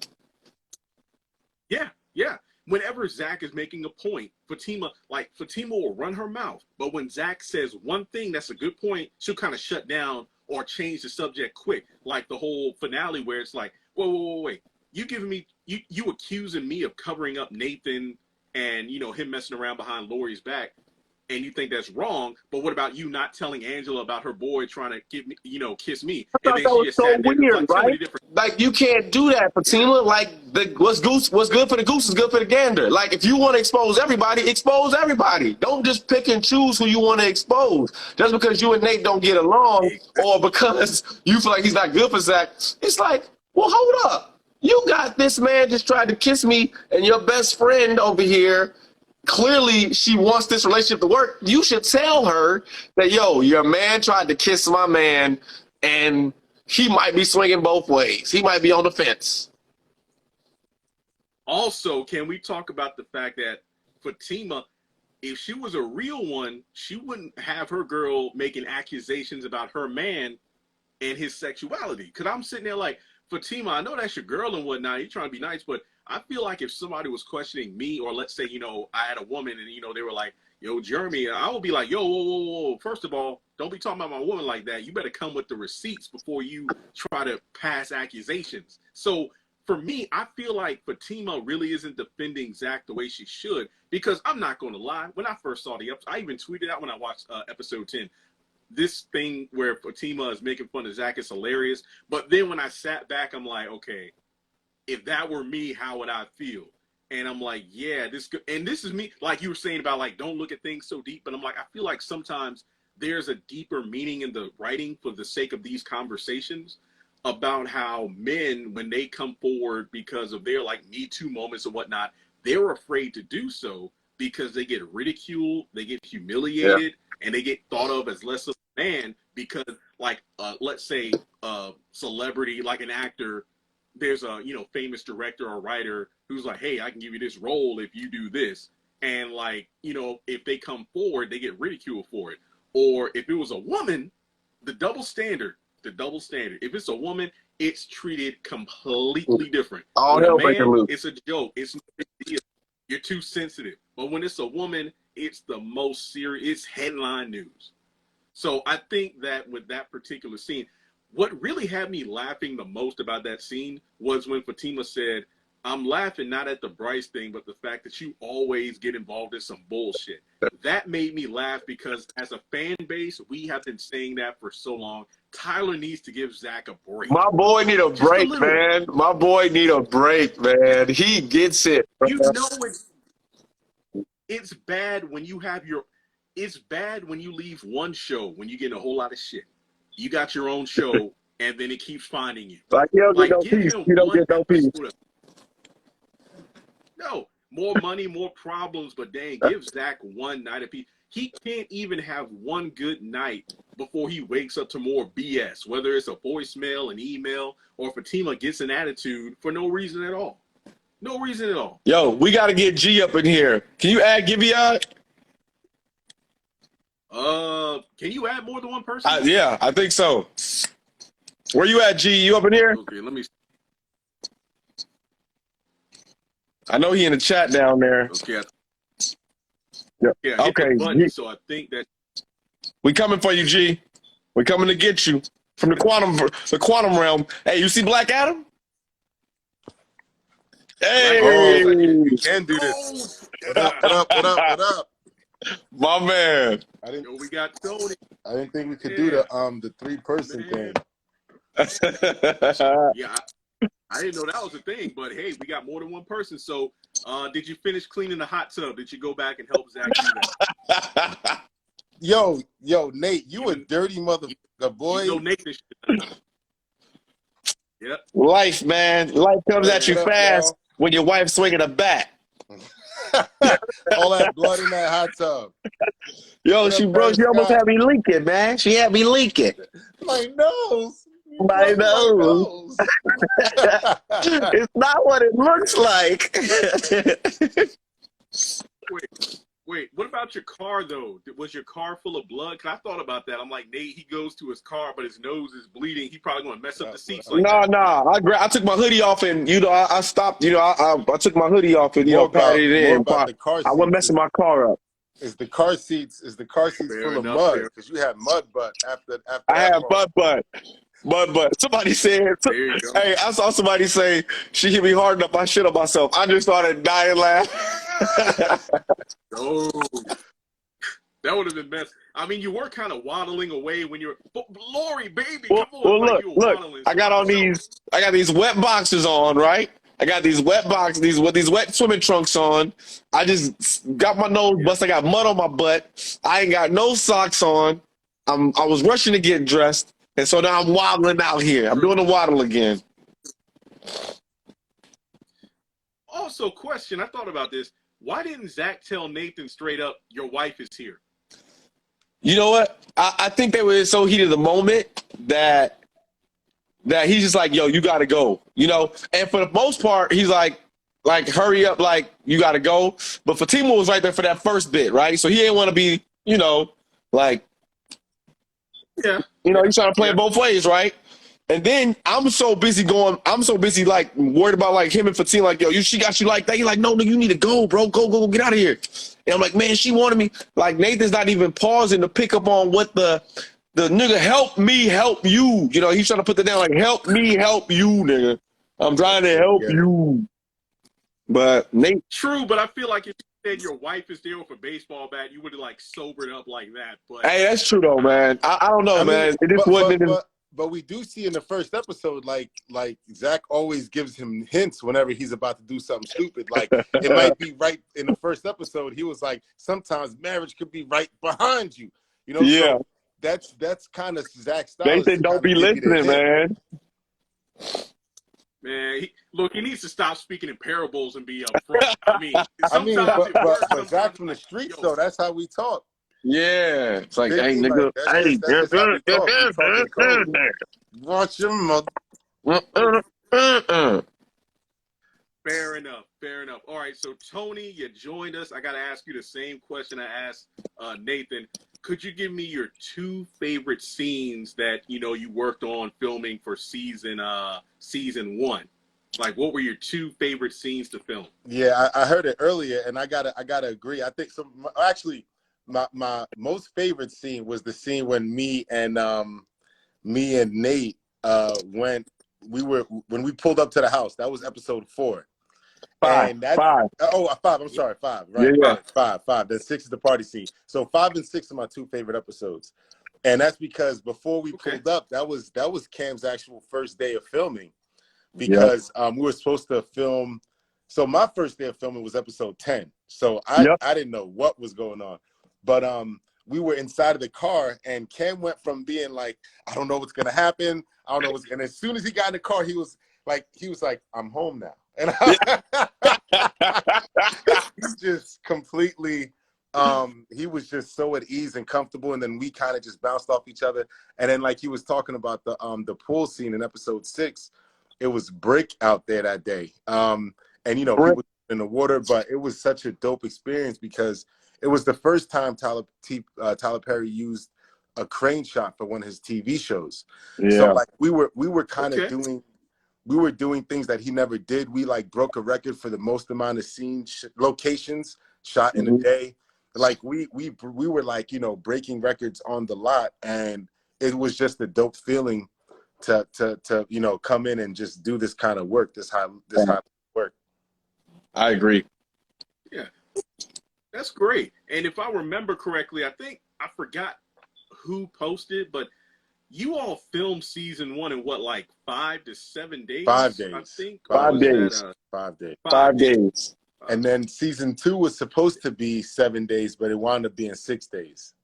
Yeah. Whenever Zach is making a point, Fatima will run her mouth. But when Zach says one thing that's a good point, she'll kind of shut down or change the subject quick. Like the whole finale where it's like, wait. You giving me, you accusing me of covering up Nathan and, him messing around behind Lori's back. And you think that's wrong, but what about you not telling Angela about her boy trying to give me, kiss me? I thought that was so weird, right? Like, you can't do that, Fatima. Like, what's good for the goose is good for the gander. Like, if you want to expose everybody. Don't just pick and choose who you want to expose. Just because you and Nate don't get along, or because you feel like he's not good for Zach, it's like, well, hold up. You got this man just tried to kiss me, and your best friend over here, clearly she wants this relationship to work. You should tell her that, yo, your man tried to kiss my man, and he might be swinging both ways. He might be on the fence. Also, can we talk about the fact that Fatima, if she was a real one, she wouldn't have her girl making accusations about her man and his sexuality. Because I'm sitting there like, Fatima, I know that's your girl and whatnot. You're trying to be nice, but I feel like if somebody was questioning me, or let's say, I had a woman and, they were like, yo, Jeremy, I would be like, yo, whoa. First of all, don't be talking about my woman like that. You better come with the receipts before you try to pass accusations. So for me, I feel like Fatima really isn't defending Zach the way she should, because I'm not going to lie. When I first saw the episode, I even tweeted out when I watched episode 10, this thing where Fatima is making fun of Zach is hilarious. But then when I sat back, I'm like, okay, if that were me, how would I feel? And I'm like, yeah, this is me. Like you were saying about like, don't look at things so deep. But I'm like, I feel like sometimes there's a deeper meaning in the writing for the sake of these conversations about how men, when they come forward because of their like Me Too moments and whatnot, they're afraid to do so because they get ridiculed, they get humiliated, and they get thought of as less of a man because like, let's say a celebrity, like an actor, there's a famous director or writer who's like, hey, I can give you this role if you do this, and like if they come forward, they get ridiculed for it. Or if it was a woman, the double standard. If it's a woman, it's treated completely different. Oh, With a man, breaking loose. it's a joke. It's you're too sensitive. But when it's a woman, it's the most serious. It's headline news. So I think that with that particular scene, what really had me laughing the most about that scene was when Fatima said, I'm laughing not at the Bryce thing, but the fact that you always get involved in some bullshit. That made me laugh because as a fan base, we have been saying that for so long. Tyler needs to give Zach a break. My boy need a break, man. My boy need a break, man. He gets it. Bro. It's bad when you have it's bad when you leave one show when you get a whole lot of shit. You got your own show, and then it keeps finding you. Like, you don't get no peace. You don't get no peace. No, more money, more problems, but dang, give Zach one night of peace. He can't even have one good night before he wakes up to more BS, whether it's a voicemail, an email, or Fatima gets an attitude for no reason at all. No reason at all. Yo, we got to get G up in here. Can you add Guyviaud? Can you add more than one person? Yeah, I think so. Where you at, G? You up in here? Okay, let me. I know he in the chat down there. Okay. Yeah. Yeah. Hit Okay. the button. So I think that. We coming for you, G. We coming to get you from the quantum realm. Hey, you see Black Adam? Hey, Oh, we can do this. What up? What up? What up? What up? my man. Yo, we got Tony. I didn't think we could do the 3-person thing. Yeah, I didn't know that was a thing, but hey, we got more than one person. So, did you finish cleaning the hot tub? Did you go back and help Zach do that? Yo, Nate, you a dirty motherfucker, boy. You know Nathan. Yep. Life, man. Life comes at you fast when your wife's swinging a bat. All that blood in that hot tub. Yo, she almost had me leaking, man. She had me leaking. My nose. My nose. It's not what it looks like. Wait, what about your car, though? Was your car full of blood? Because I thought about that. I'm like, Nate, he goes to his car, but his nose is bleeding. He probably going to mess up the seats. Like I took my hoodie off, and, I stopped. I took my hoodie off and, patted it in. About the car seats, I wasn't messing my car up. Is the car seats full of mud? Because you had mud butt after I had mud butt. But somebody said, hey, I saw somebody say she hit me hard enough, I shit on myself. I just started dying laughing. Oh, that would have been best. I mean, you were kind of waddling away when you were, but Lori, baby, come on. Well, look, I got these wet boxers on, right? I got these wet boxers, these wet swimming trunks on. I just got my nose bust. I got mud on my butt. I ain't got no socks on. I was rushing to get dressed. And so now I'm waddling out here. I'm doing the waddle again. Also, question, I thought about this. Why didn't Zach tell Nathan straight up, your wife is here? You know what? I think they were so heated of the moment that he's just like, yo, you got to go. And for the most part, he's like, hurry up, like, you got to go. But Fatima was right there for that first bit, right? So he didn't want to be, like, yeah. He's trying to play it both ways, right? And then I'm so busy like worried about like him and Fatima, like, yo, she got you like that. You're like, no, you need to go, bro. Go, get out of here. And I'm like, man, she wanted me. Like Nathan's not even pausing to pick up on what the nigga help me, help you. He's trying to put that down like, help me, help you, nigga. I'm trying to help you. But Nate. True, but I feel like if you said your wife is there with a baseball bat, you would have like sobered up like that. But hey, that's true though, man. I don't know, man. It just wasn't. But we do see in the first episode, like Zach always gives him hints whenever he's about to do something stupid. Like it might be right in the first episode. He was like, sometimes marriage could be right behind you. Yeah. So that's kind of Zach's style. Nathan, don't be listening, man. Man, he needs to stop speaking in parables and be upfront. I mean, but Zach from the streets, though, that's how we talk. Yeah, it's like, hey, nigga, watch your mother. Fair enough. All right, so Tony, you joined us. I got to ask you the same question I asked Nathan. Could you give me your 2 favorite scenes that you worked on filming for season 1? Like, what were your 2 favorite scenes to film? Yeah, I heard it earlier, and I gotta agree. I think actually. My most favorite scene was the scene when me and Nate when we pulled up to the house. That was episode 4. 5. 5. Oh, 5. I'm sorry, 5. Right, yeah. 5. Then 6 is the party scene. So 5 and 6 are my 2 favorite episodes, and that's because before we pulled up, that was Cam's actual first day of filming, because we were supposed to film. So my first day of filming was episode 10. So I didn't know what was going on. But we were inside of the car, and Cam went from being like, I don't know what's gonna happen. I don't know what's. And as soon as he got in the car, he was like, I'm home now. And he's just completely. He was just so at ease and comfortable, and then we kind of just bounced off each other. And then, like he was talking about the pool scene in episode 6, it was brick out there that day. And people in the water, but it was such a dope experience because it was the first time Tyler Perry used a crane shot for one of his TV shows. Yeah. So like we were kind of Okay. doing things that he never did. We like broke a record for the most amount of locations shot in a day. Like we were like, you know, breaking records on the lot, and it was just a dope feeling to you know, come in and just do this kind of work, this high work. I agree. Yeah, that's great. And if I remember correctly, I forgot who posted, but you all filmed season 1 in what, like 5 to 7 days? 5 days. I think. 5 days. 5 days. 5 days. And then season 2 was supposed to be 7 days, but it wound up being 6 days.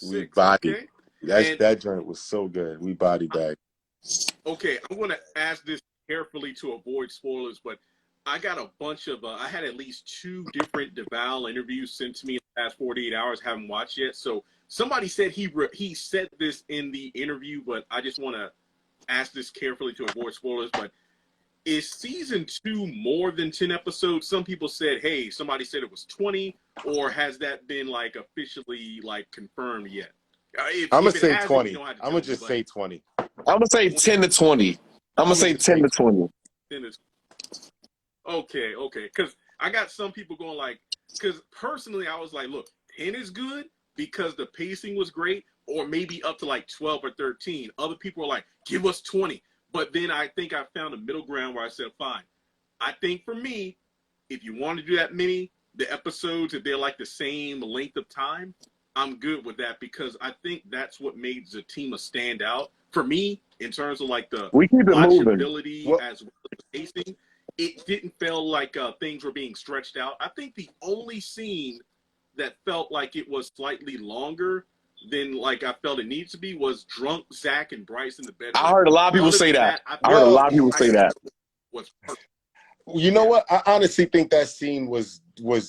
We bodied. Okay. That joint was so good. We bodied that. Okay, I'm going to ask this carefully to avoid spoilers, but I got a bunch of, I had at least 2 different DeVal interviews sent to me in the past 48 hours, haven't watched yet. So somebody said he said this in the interview, but I just want to ask this carefully to avoid spoilers. But is season 2 more than 10 episodes? Some people said, hey, somebody said it was 20, or has that been like officially like confirmed yet? I'm going to say 20. I'm going to just say 20. I'm going to say 10 to 20. I'm going to say 10 to 20. Okay. Because I got some people going like, because personally I was like, look, 10 is good because the pacing was great, or maybe up to like 12 or 13. Other people are like, give us 20. But then I think I found a middle ground where I said, fine. I think for me, if you want to do that many, the episodes, if they're like the same length of time, I'm good with that, because I think that's what made Zatima stand out for me in terms of like the watchability as well as the pacing. It didn't feel like things were being stretched out. I think the only scene that felt like it was slightly longer than like I felt it needs to be was drunk Zach and Bryce in the bedroom. I heard a lot of people say that. I heard a lot of people say that. Was perfect. You know what? I honestly think that scene was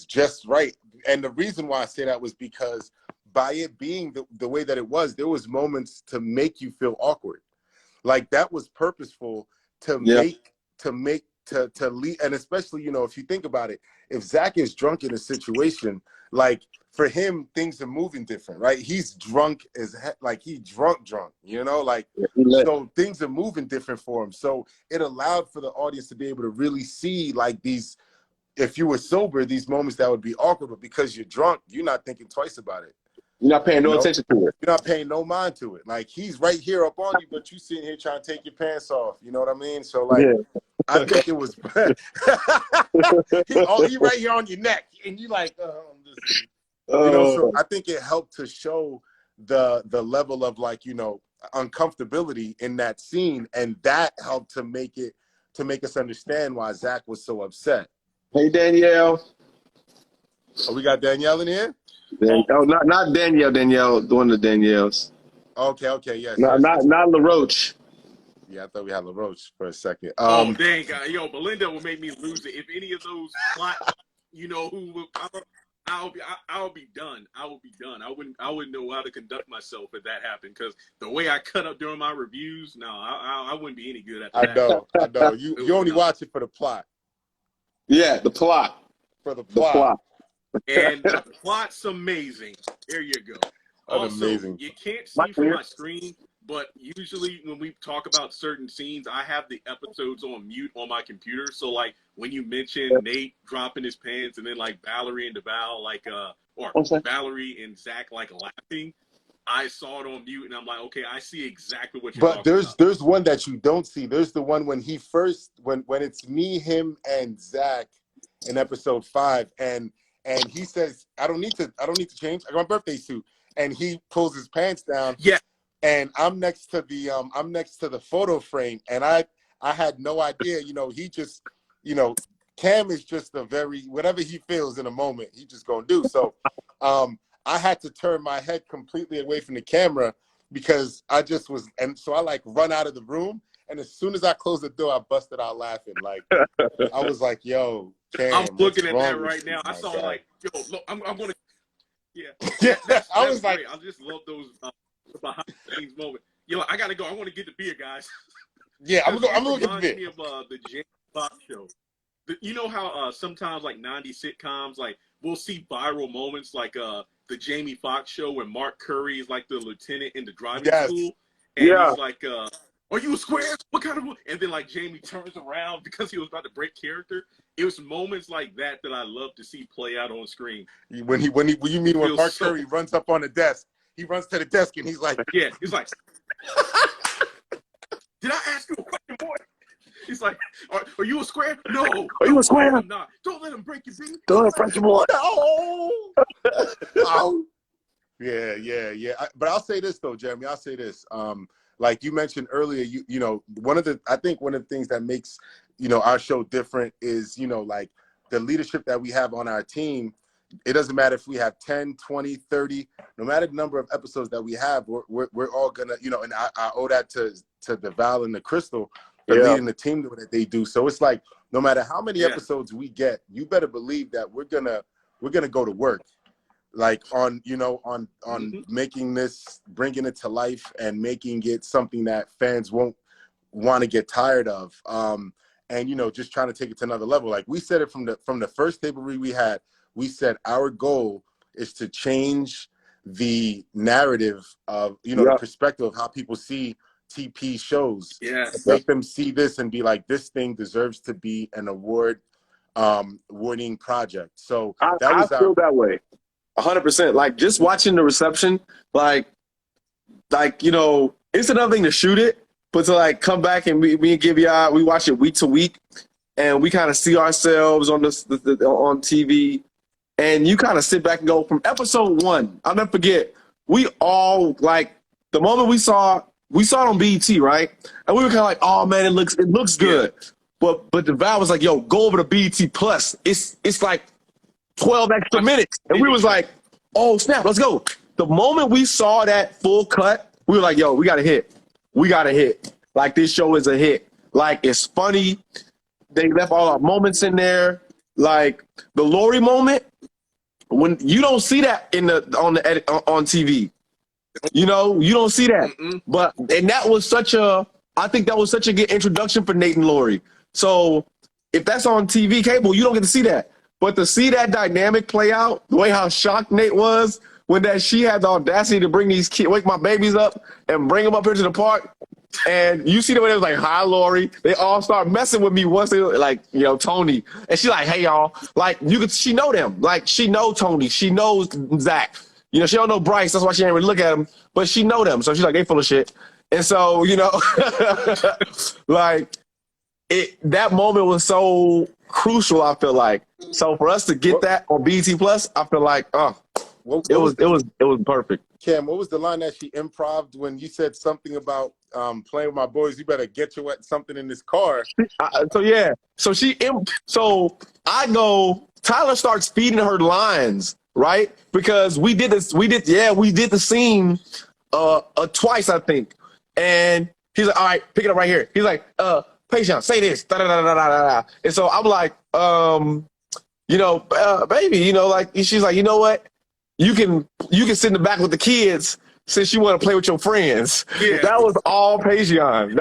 just right. And the reason why I say that was because by it being the way that it was, there was moments to make you feel awkward. Like that was purposeful to make to lead. And especially, you know, if you think about it, if Zach is drunk in a situation, like for him, things are moving different, right? He's drunk like he drunk, you know, like, so things are moving different for him. So it allowed for the audience to be able to really see like these, if you were sober, these moments that would be awkward, but because you're drunk, you're not thinking twice about it. You're not paying no attention to it. You're not paying no mind to it. Like he's right here up on you, but you sitting here trying to take your pants off. You know what I mean? So like, I think it was. He right here on your neck, and you like, you know. So I think it helped to show the level of like, you know, uncomfortability in that scene, and that helped to make us understand why Zach was so upset. Hey Danielle. Oh, we got Danielle in here. Not Danielle. Danielle, one of the Danielles. Okay, yes. Not LaRoche. Yeah, I thought we had LaRoche for a second. Oh, dang, yo, Belinda will make me lose it. If any of those plot, you know, I'll be done. I will be done. I wouldn't know how to conduct myself if that happened, because the way I cut up during my reviews, no, I wouldn't be any good at that. I know. You only watch it for the plot. Yeah, the plot. For the plot. And the plot's amazing. There you go. Also, amazing. You can't see from my screen, but usually when we talk about certain scenes, I have the episodes on mute on my computer. So like when you mention Nate dropping his pants, and then like Valerie and DeVal, like or Valerie and Zach like laughing, I saw it on mute, and I'm like, okay, I see exactly what you're talking about. But there's one that you don't see. There's the one when he first when it's me, him, and Zach in episode 5, and he says, I don't need to change. I got my birthday suit. And he pulls his pants down. Yeah. And I'm next to the photo frame. And I had no idea, you know, he just, you know, Cam is just whatever he feels in a moment, he just gonna do. So I had to turn my head completely away from the camera because I just was, and so I like run out of the room. And as soon as I closed the door, I busted out laughing. Like I was like, yo, Cam, I'm looking at that right now. I saw like, yo, look, I'm gonna, that's I was great. like, I just love those behind the scenes moments. Yo, I gotta go. I want to get the beer, guys. Yeah, I'm gonna get the beer. Me of the James Fox show. You know how sometimes like 90 sitcoms, like we'll see viral moments like the Jamie Foxx show when Mark Curry is like the lieutenant in the driving school, and Yeah. he's like, "Are you a square? What kind of?" And then like Jamie turns around because he was about to break character. It was moments like that that I love to see play out on screen. When Mark Curry runs up on the desk, he runs to the desk and he's like, yeah, he's like, "Did I ask you a question, boy?" He's like, "Are you a square? No. Are you a square? I'm not. Don't let him break your beat. Don't let him break your boy." Oh. Yeah. But I'll say this though, Jeremy. I'll say this. Like you mentioned earlier, you know, I think one of the things that makes, you know, our show different is, you know, like the leadership that we have on our team. It doesn't matter if we have 10, 20, 30, no matter the number of episodes that we have, we're all gonna, you know, and I owe that to the Val and the Crystal for leading the team the way that they do. So it's like, no matter how many episodes we get, you better believe that we're gonna go to work, like on, you know, on making this, bringing it to life and making it something that fans won't want to get tired of. And, you know, just trying to take it to another level. Like we said it from the first table read we had, we said our goal is to change the narrative of, you know, the perspective of how people see TP shows. Make them see this and be like, this thing deserves to be an winning project. So I feel that way 100%. Like just watching the reception, like, you know, it's another thing to shoot it, but to like come back and me and Guyviaud, we watch it week to week and we kind of see ourselves on on TV. And you kind of sit back and go from episode 1. I'll never forget. We all like the moment we saw it on BET, right? And we were kind of like, "Oh man, it looks good." But the Val was like, "Yo, go over to BET Plus. It's like 12 extra minutes." And we was like, "Oh snap, let's go." The moment we saw that full cut, we were like, "Yo, we got a hit. We got a hit. Like this show is a hit. Like it's funny. They left all our moments in there. Like the Lori moment." When you don't see that on TV, you know, you don't see that. I think that was such a good introduction for Nate and Lori. So if that's on TV cable, you don't get to see that. But to see that dynamic play out, the way how shocked Nate was when she had the audacity to bring these kids, wake my babies up and bring them up here to the park. And you see the way they was like, "Hi, Lori." They all start messing with me once they like, you know, Tony. And she like, "Hey, y'all." Like she know them. Like she know Tony. She knows Zach. You know, she don't know Bryce. That's why she ain't really look at him. But she know them. So she's like, "They full of shit." And so, you know, like that moment was so crucial, I feel like. So for us to get that on BET Plus, I feel like, it was perfect. Cam, what was the line that she improv'd when you said something about playing with my boys? You better get your something in this car. Tyler starts feeding her lines, right? Because we did the scene twice, I think. And he's like, "All right, pick it up right here." He's like, "Patient, say this, da da da da da da." And so I'm like, you know, baby, you know, like she's like, "You know what? You can sit in the back with the kids since you want to play with your friends." Yeah. That was all Patreon.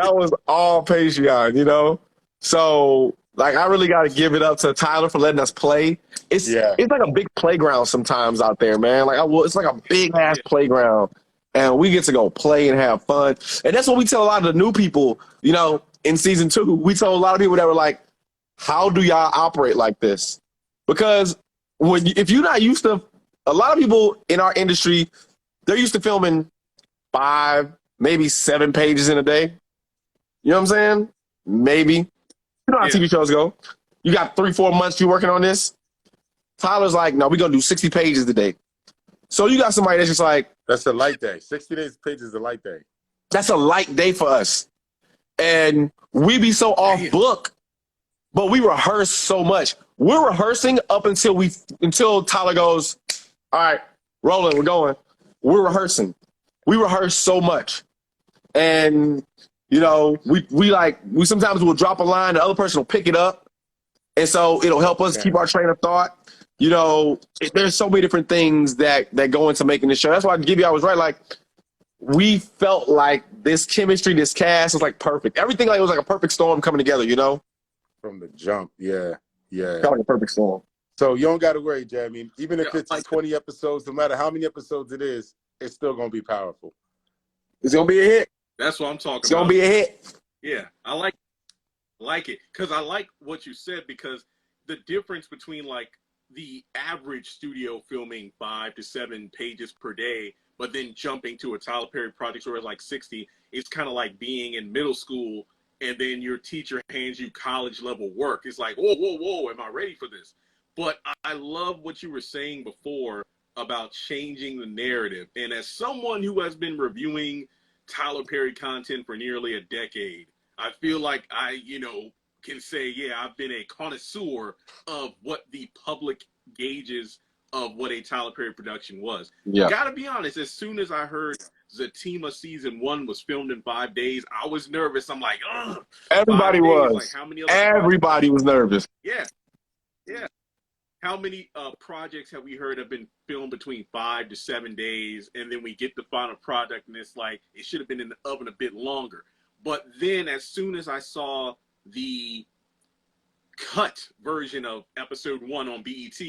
You know? So like I really gotta give it up to Tyler for letting us play. It's like a big playground sometimes out there, man. Like it's like a big ass playground. And we get to go play and have fun. And that's what we tell a lot of the new people, you know, in season 2. We told a lot of people that were like, "How do y'all operate like this?" Because if you're not used to, a lot of people in our industry, they're used to filming 5, maybe 7 pages in a day. You know what I'm saying? Maybe. You know how TV shows go. You got 3-4 months you working on this. Tyler's like, "No, we're going to do 60 pages a day." So you got somebody that's just like, that's a light day. 60 days pages is a light day. That's a light day for us. And we be so off book, but we rehearse so much. We're rehearsing up until Tyler goes, "All right, rolling, we're going." We're rehearsing. We rehearse so much. And, you know, we sometimes will drop a line, the other person will pick it up. And so it'll help us keep our train of thought. You know, there's so many different things that go into making this show. That's why I was right. Like, we felt like this chemistry, this cast was like perfect. Everything like it was like a perfect storm coming together, you know? From the jump, yeah. Felt like a perfect storm. So you don't got to worry, Jeremy. Even if it's like 20 episodes, no matter how many episodes it is, it's still going to be powerful. It's going to be a hit. That's what I'm talking about. It's going to be a hit. Yeah, I like it because I like what you said, because the difference between like the average studio filming 5 to 7 pages per day, but then jumping to a Tyler Perry project where it's like 60, it's kind of like being in middle school and then your teacher hands you college level work. It's like, whoa, whoa, whoa, am I ready for this? But I love what you were saying before about changing the narrative. And as someone who has been reviewing Tyler Perry content for nearly a decade, I feel like I, can say, yeah, I've been a connoisseur of what the public gauges of what a Tyler Perry production was. Yeah. Gotta be honest, as soon as I heard Zatima season 1 was filmed in 5 days, I was nervous. I'm like, ugh. Everybody was. Like, how many other Everybody was nervous. Yeah. Yeah. How many projects have we heard have been filmed between 5 to 7 days, and then we get the final product and it's like, it should have been in the oven a bit longer. But then as soon as I saw the cut version of episode 1 on BET,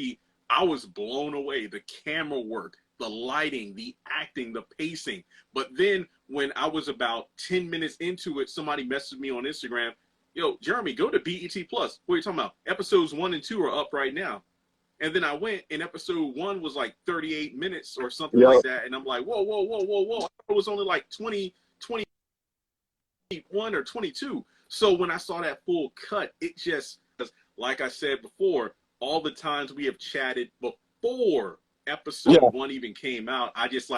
I was blown away. The camera work, the lighting, the acting, the pacing. But then when I was about 10 minutes into it, somebody messaged me on Instagram, yo, Jeremy, go to BET Plus. What are you talking about? Episodes 1 and 2 are up right now. And then I went, and episode 1 was like 38 minutes or something like that. And I'm like, whoa, whoa, whoa, whoa, whoa. It was only like 21 or 22. So when I saw that full cut, it just, like I said before, all the times we have chatted before episode 1 even came out, I was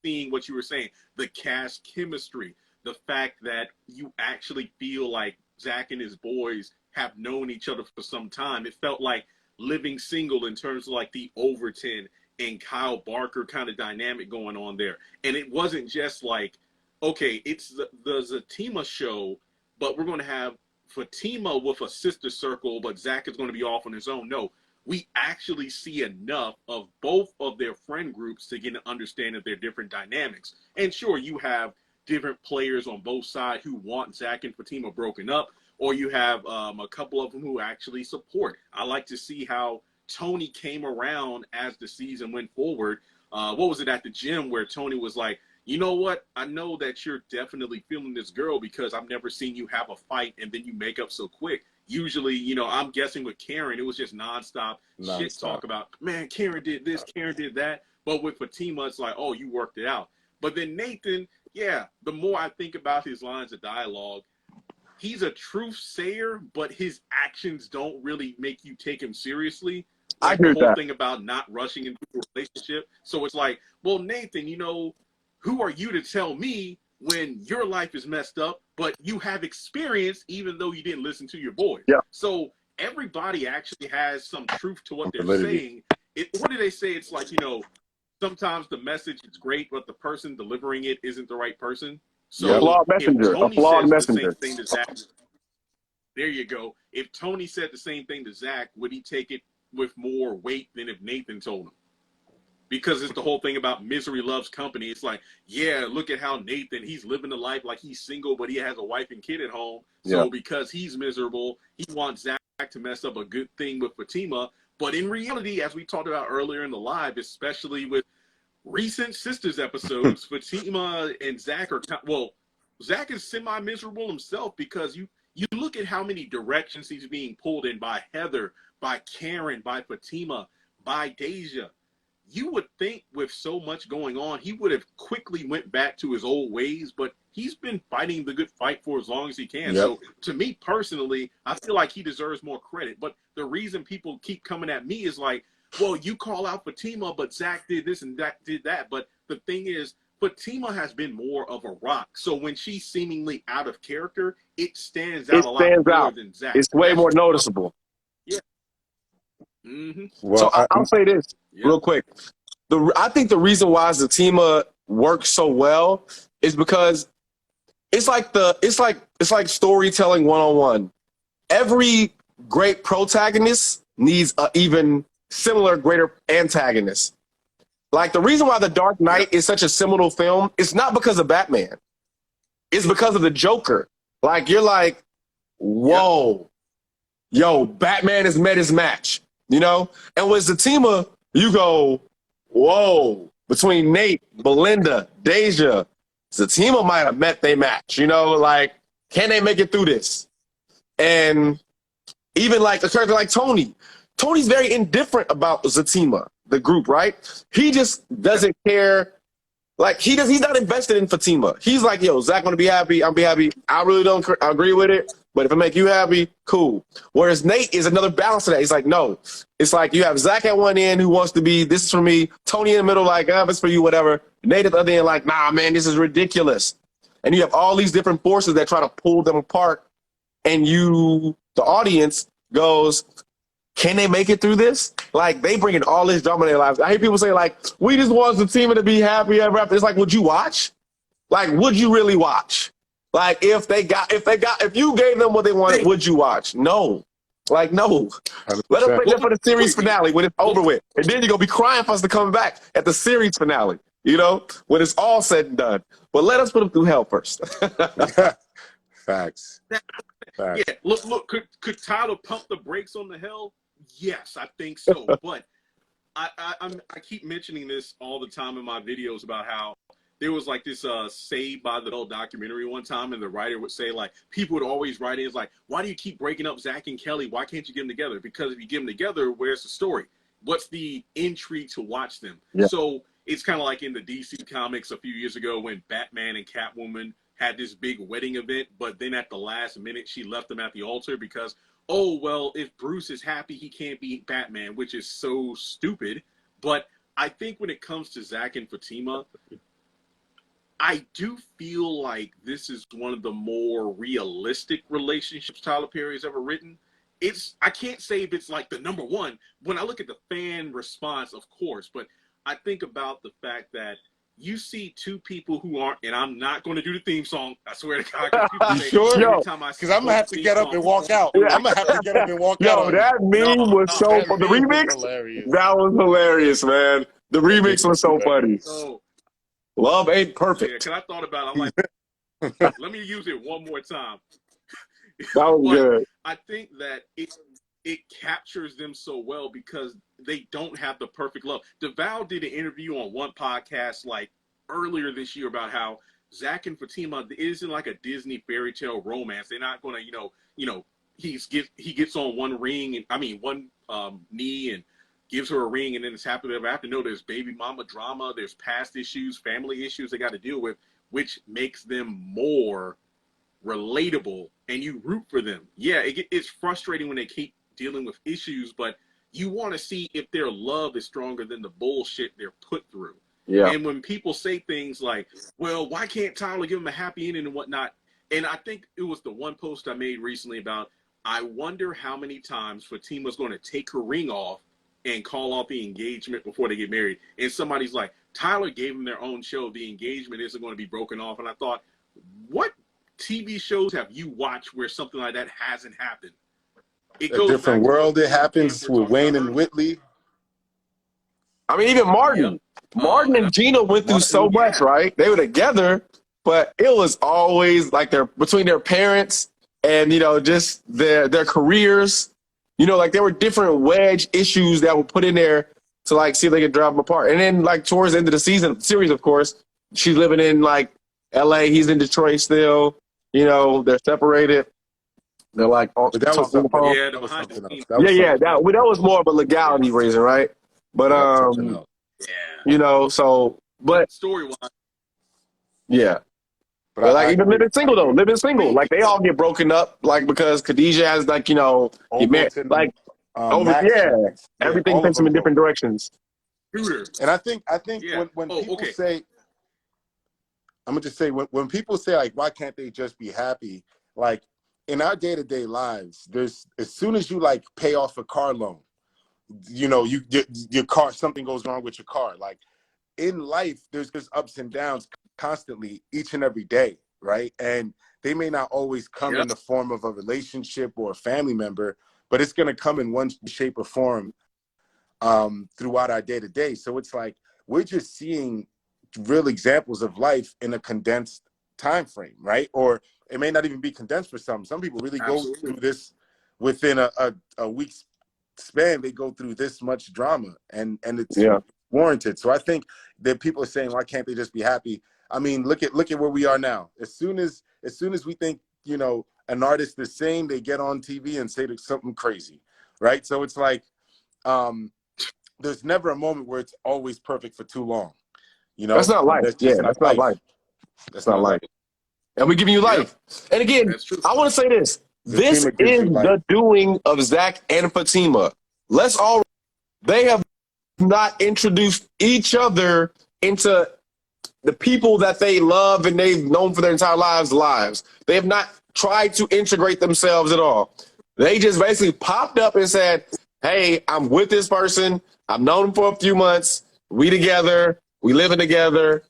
seeing what you were saying, the cast chemistry, the fact that you actually feel like Zach and his boys have known each other for some time. It felt like Living Single in terms of like the Overton and Kyle Barker kind of dynamic going on there. And it wasn't just like, okay, it's the Zatima show, but we're going to have Fatima with a sister circle, but Zach is going to be off on his own. No, we actually see enough of both of their friend groups to get an understanding of their different dynamics. And sure, you have different players on both sides who want Zach and Fatima broken up, or you have a couple of them who actually support. I like to see how Tony came around as the season went forward. What was it at the gym where Tony was like, you know what? I know that you're definitely feeling this girl because I've never seen you have a fight and then you make up so quick. Usually, I'm guessing with Karen, it was just nonstop shit talk about, man, Karen did this, Karen did that. But with Fatima, it's like, oh, you worked it out. But then Nathan, yeah, the more I think about his lines of dialogue, he's a truth sayer, but his actions don't really make you take him seriously. Like I agree with the whole that. thing about not rushing into a relationship. So it's like, well, Nathan, who are you to tell me when your life is messed up, but you have experience even though you didn't listen to your boy? Yeah. So everybody actually has some truth to what they're Validity. saying. What do they say? It's like, sometimes the message is great, but the person delivering it isn't the right person. So A flawed messenger. A flawed messenger. The same thing to Zach, there you go. If Tony said the same thing to Zach, would he take it with more weight than if Nathan told him? Because it's the whole thing about misery loves company. It's like, yeah, look at how Nathan, he's living the life like he's single, but he has a wife and kid at home. So because he's miserable, he wants Zach to mess up a good thing with Fatima. But in reality, as we talked about earlier in the live, especially with recent Sistas episodes, Fatima and Zach are, Zach is semi-miserable himself because you look at how many directions he's being pulled in by Heather, by Karen, by Fatima, by Deja. You would think with so much going on, he would have quickly went back to his old ways, but he's been fighting the good fight for as long as he can. So to me personally, I feel like he deserves more credit. But the reason people keep coming at me is like, well, you call out Fatima, but Zach did this and Zach did that. But the thing is, Fatima has been more of a rock. So when she's seemingly out of character, it stands out a lot more than Zach. It's way more noticeable. Yeah. Mm-hmm. Well, so I'll say this real quick. I think the reason why Zatima works so well is because it's like storytelling 101. Every great protagonist needs an even similar greater antagonist. Like the reason why The Dark Knight is such a seminal film, it's not because of Batman. It's because of the Joker. Like you're like, whoa, yo, Batman has met his match. you know? And with Zatima, you go, whoa, between Nate, Belinda, Deja, Zatima might have met their match, you know? Like, can they make it through this? And even like a character like Tony. Tony's very indifferent about Zatima, the group, right? He just doesn't care. Like, he's not invested in Fatima. He's like, yo, Zach gonna be happy, I'll be happy. I really don't agree with it, but if it make you happy, cool. Whereas Nate is another balance to that. He's like, no. It's like you have Zach at one end who wants to be, this is for me. Tony in the middle, like, it's for you, whatever. Nate at the other end, like, nah, man, this is ridiculous. And you have all these different forces that try to pull them apart. And you, the audience, goes, can they make it through this? Like, they bring in all this drama in their lives. I hear people say, like, we just want the team to be happy ever after. It's like, would you watch? Like, would you really watch? Like, if you gave them what they wanted, would you watch? No. Like, no. 100%. Let them bring that for the series finale when it's over with. And then you're going to be crying for us to come back at the series finale, you know, when it's all said and done. But let us put them through hell first. Facts. Yeah, look. Could Tyler pump the brakes on the hell? Yes, I think so. But I keep mentioning this all the time in my videos about how there was like this Saved by the Bell documentary one time, and the writer would say, like, people would always write in, like, why do you keep breaking up Zach and Kelly? Why can't you get them together? Because if you get them together, where's the story? What's the intrigue to watch them? Yeah. So it's kind of like in the DC comics a few years ago when Batman and Catwoman had this big wedding event, but then at the last minute, she left them at the altar because, oh, well, if Bruce is happy, he can't be Batman, which is so stupid. But I think when it comes to Zach and Fatima, I do feel like this is one of the more realistic relationships Tyler Perry has ever written. I can't say if it's like the number one. When I look at the fan response, of course, but I think about the fact that you see two people who aren't, and I'm not going to do the theme song. I swear to God. You sure? Because I'm going to have to get up and walk out. I'm going to have to get up and walk out. Yo, that meme was so funny. The remix? That was hilarious, man. The remix was so funny. Love ain't perfect. Yeah, because I thought about it. I'm like, let me use it one more time. That was good. I think that it captures them so well because they don't have the perfect love. DeVal did an interview on one podcast like earlier this year about how Zach and Fatima isn't like a Disney fairy tale romance. They're not going to, he gets on one knee and gives her a ring, and then it's happily ever after. No, there's baby mama drama, there's past issues, family issues they got to deal with, which makes them more relatable, and you root for them. Yeah, it's frustrating when they keep dealing with issues, but you want to see if their love is stronger than the bullshit they're put through. Yeah. And when people say things like, well, why can't Tyler give him a happy ending and whatnot? And I think it was the one post I made recently about, I wonder how many times Fatima's going to take her ring off and call off the engagement before they get married. And somebody's like, Tyler gave them their own show. The engagement isn't going to be broken off. And I thought, what TV shows have you watched where something like that hasn't happened? It goes A Different World. It happens with Wayne and Whitley. I mean, even Martin. Martin and Gina went through so much, right? They were together, but it was always like between their parents and, just their careers. Like there were different wedge issues that were put in there to like see if they could drive them apart. And then like towards the end of the series, of course, she's living in like LA. He's in Detroit still. They're separated. They're like, that was something. Yeah, that was something else. That was more of a legality reason, right? But but story-wise, yeah. But like even living single, like they all get broken up, like because Khadijah has like everything takes them in different directions. And I think when people say, I'm gonna just say when people say like, why can't they just be happy? Like in our day-to-day lives, there's as soon as you like pay off a car loan, your car, something goes wrong with your car. Like in life, there's ups and downs constantly each and every day, right? And they may not always come in the form of a relationship or a family member, but it's going to come in one shape or form throughout our day-to-day. So it's like we're just seeing real examples of life in a condensed time frame, right? Or it may not even be condensed for some. Some people really go through this within a week's span they go through this much drama, and it's Yeah. warranted. So I think that people are saying, why can't they just be happy? I mean, look at where we are now. As soon as we think, you know, an artist is saying, they get on TV and say something crazy, right? So it's like, there's never a moment where it's always perfect for too long. You know, That's not life. that's Yeah, just that's not life. That's not life. And we're giving you life. And again, I want to say this. This Zatima gives is you life. the doing of Zach and Fatima. They have not introduced each other into the people that they love and they've known for their entire lives. They have not tried to integrate themselves at all. They just basically popped up and said, hey, I'm with this person. I've known him for a few months. We together. We living together.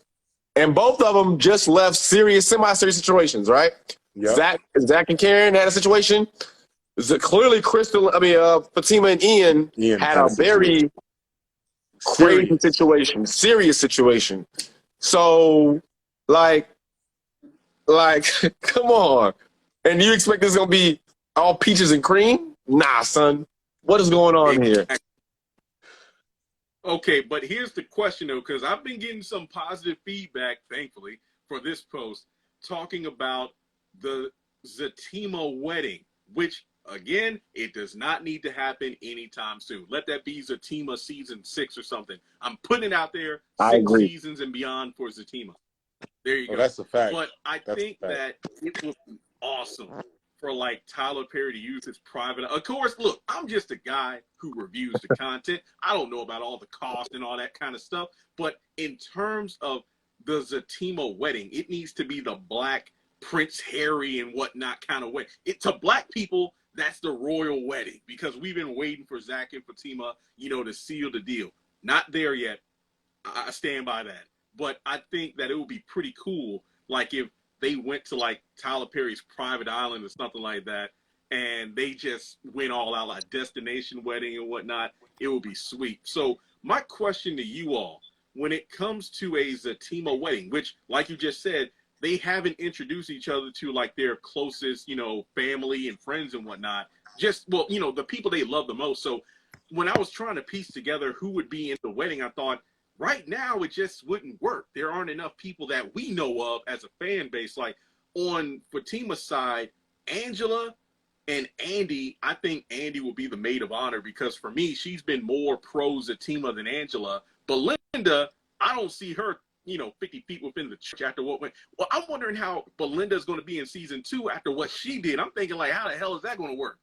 And both of them just left semi-serious situations, right? Yep. Zach and Karen had a situation. Clearly, Fatima and Ian had a very crazy situation, serious situation. So, like, come on. And you expect this is going to be all peaches and cream? Nah, son. What is going on here? Okay, but here's the question, though, because I've been getting some positive feedback, thankfully, for this post, talking about the Zatima wedding, which, again, it does not need to happen anytime soon. Let that be Zatima season 6 or something. I'm putting it out there, 6 seasons and beyond for Zatima. There you go. That's a fact. But I think that it would be awesome for, like, Tyler Perry to use his private. Of course, look, I'm just a guy who reviews the content. I don't know about all the cost and all that kind of stuff. But in terms of the Zatima wedding, it needs to be the Black Prince Harry and whatnot kind of wedding. To Black people, that's the royal wedding, because we've been waiting for Zach and Fatima, you know, to seal the deal. Not there yet. I stand by that. But I think that it would be pretty cool, like, if they went to, like, Tyler Perry's private island or something like that, and they just went all out, like destination wedding and whatnot. It would be sweet. So my question to you all, when it comes to a Zatima wedding, which, like you just said, they haven't introduced each other to, like, their closest, you know, family and friends and whatnot. Just, well, you know, the people they love the most. So when I was trying to piece together who would be in the wedding, I thought, right now, it just wouldn't work. There aren't enough people that we know of as a fan base. Like, on Fatima's side, Angela and Andy, I think Andy will be the maid of honor, because for me, she's been more pro Zatima than Angela. Belinda, I don't see her, you know, 50 feet within the church after what went. Well, I'm wondering how Belinda's going to be in season 2 after what she did. I'm thinking, like, how the hell is that going to work?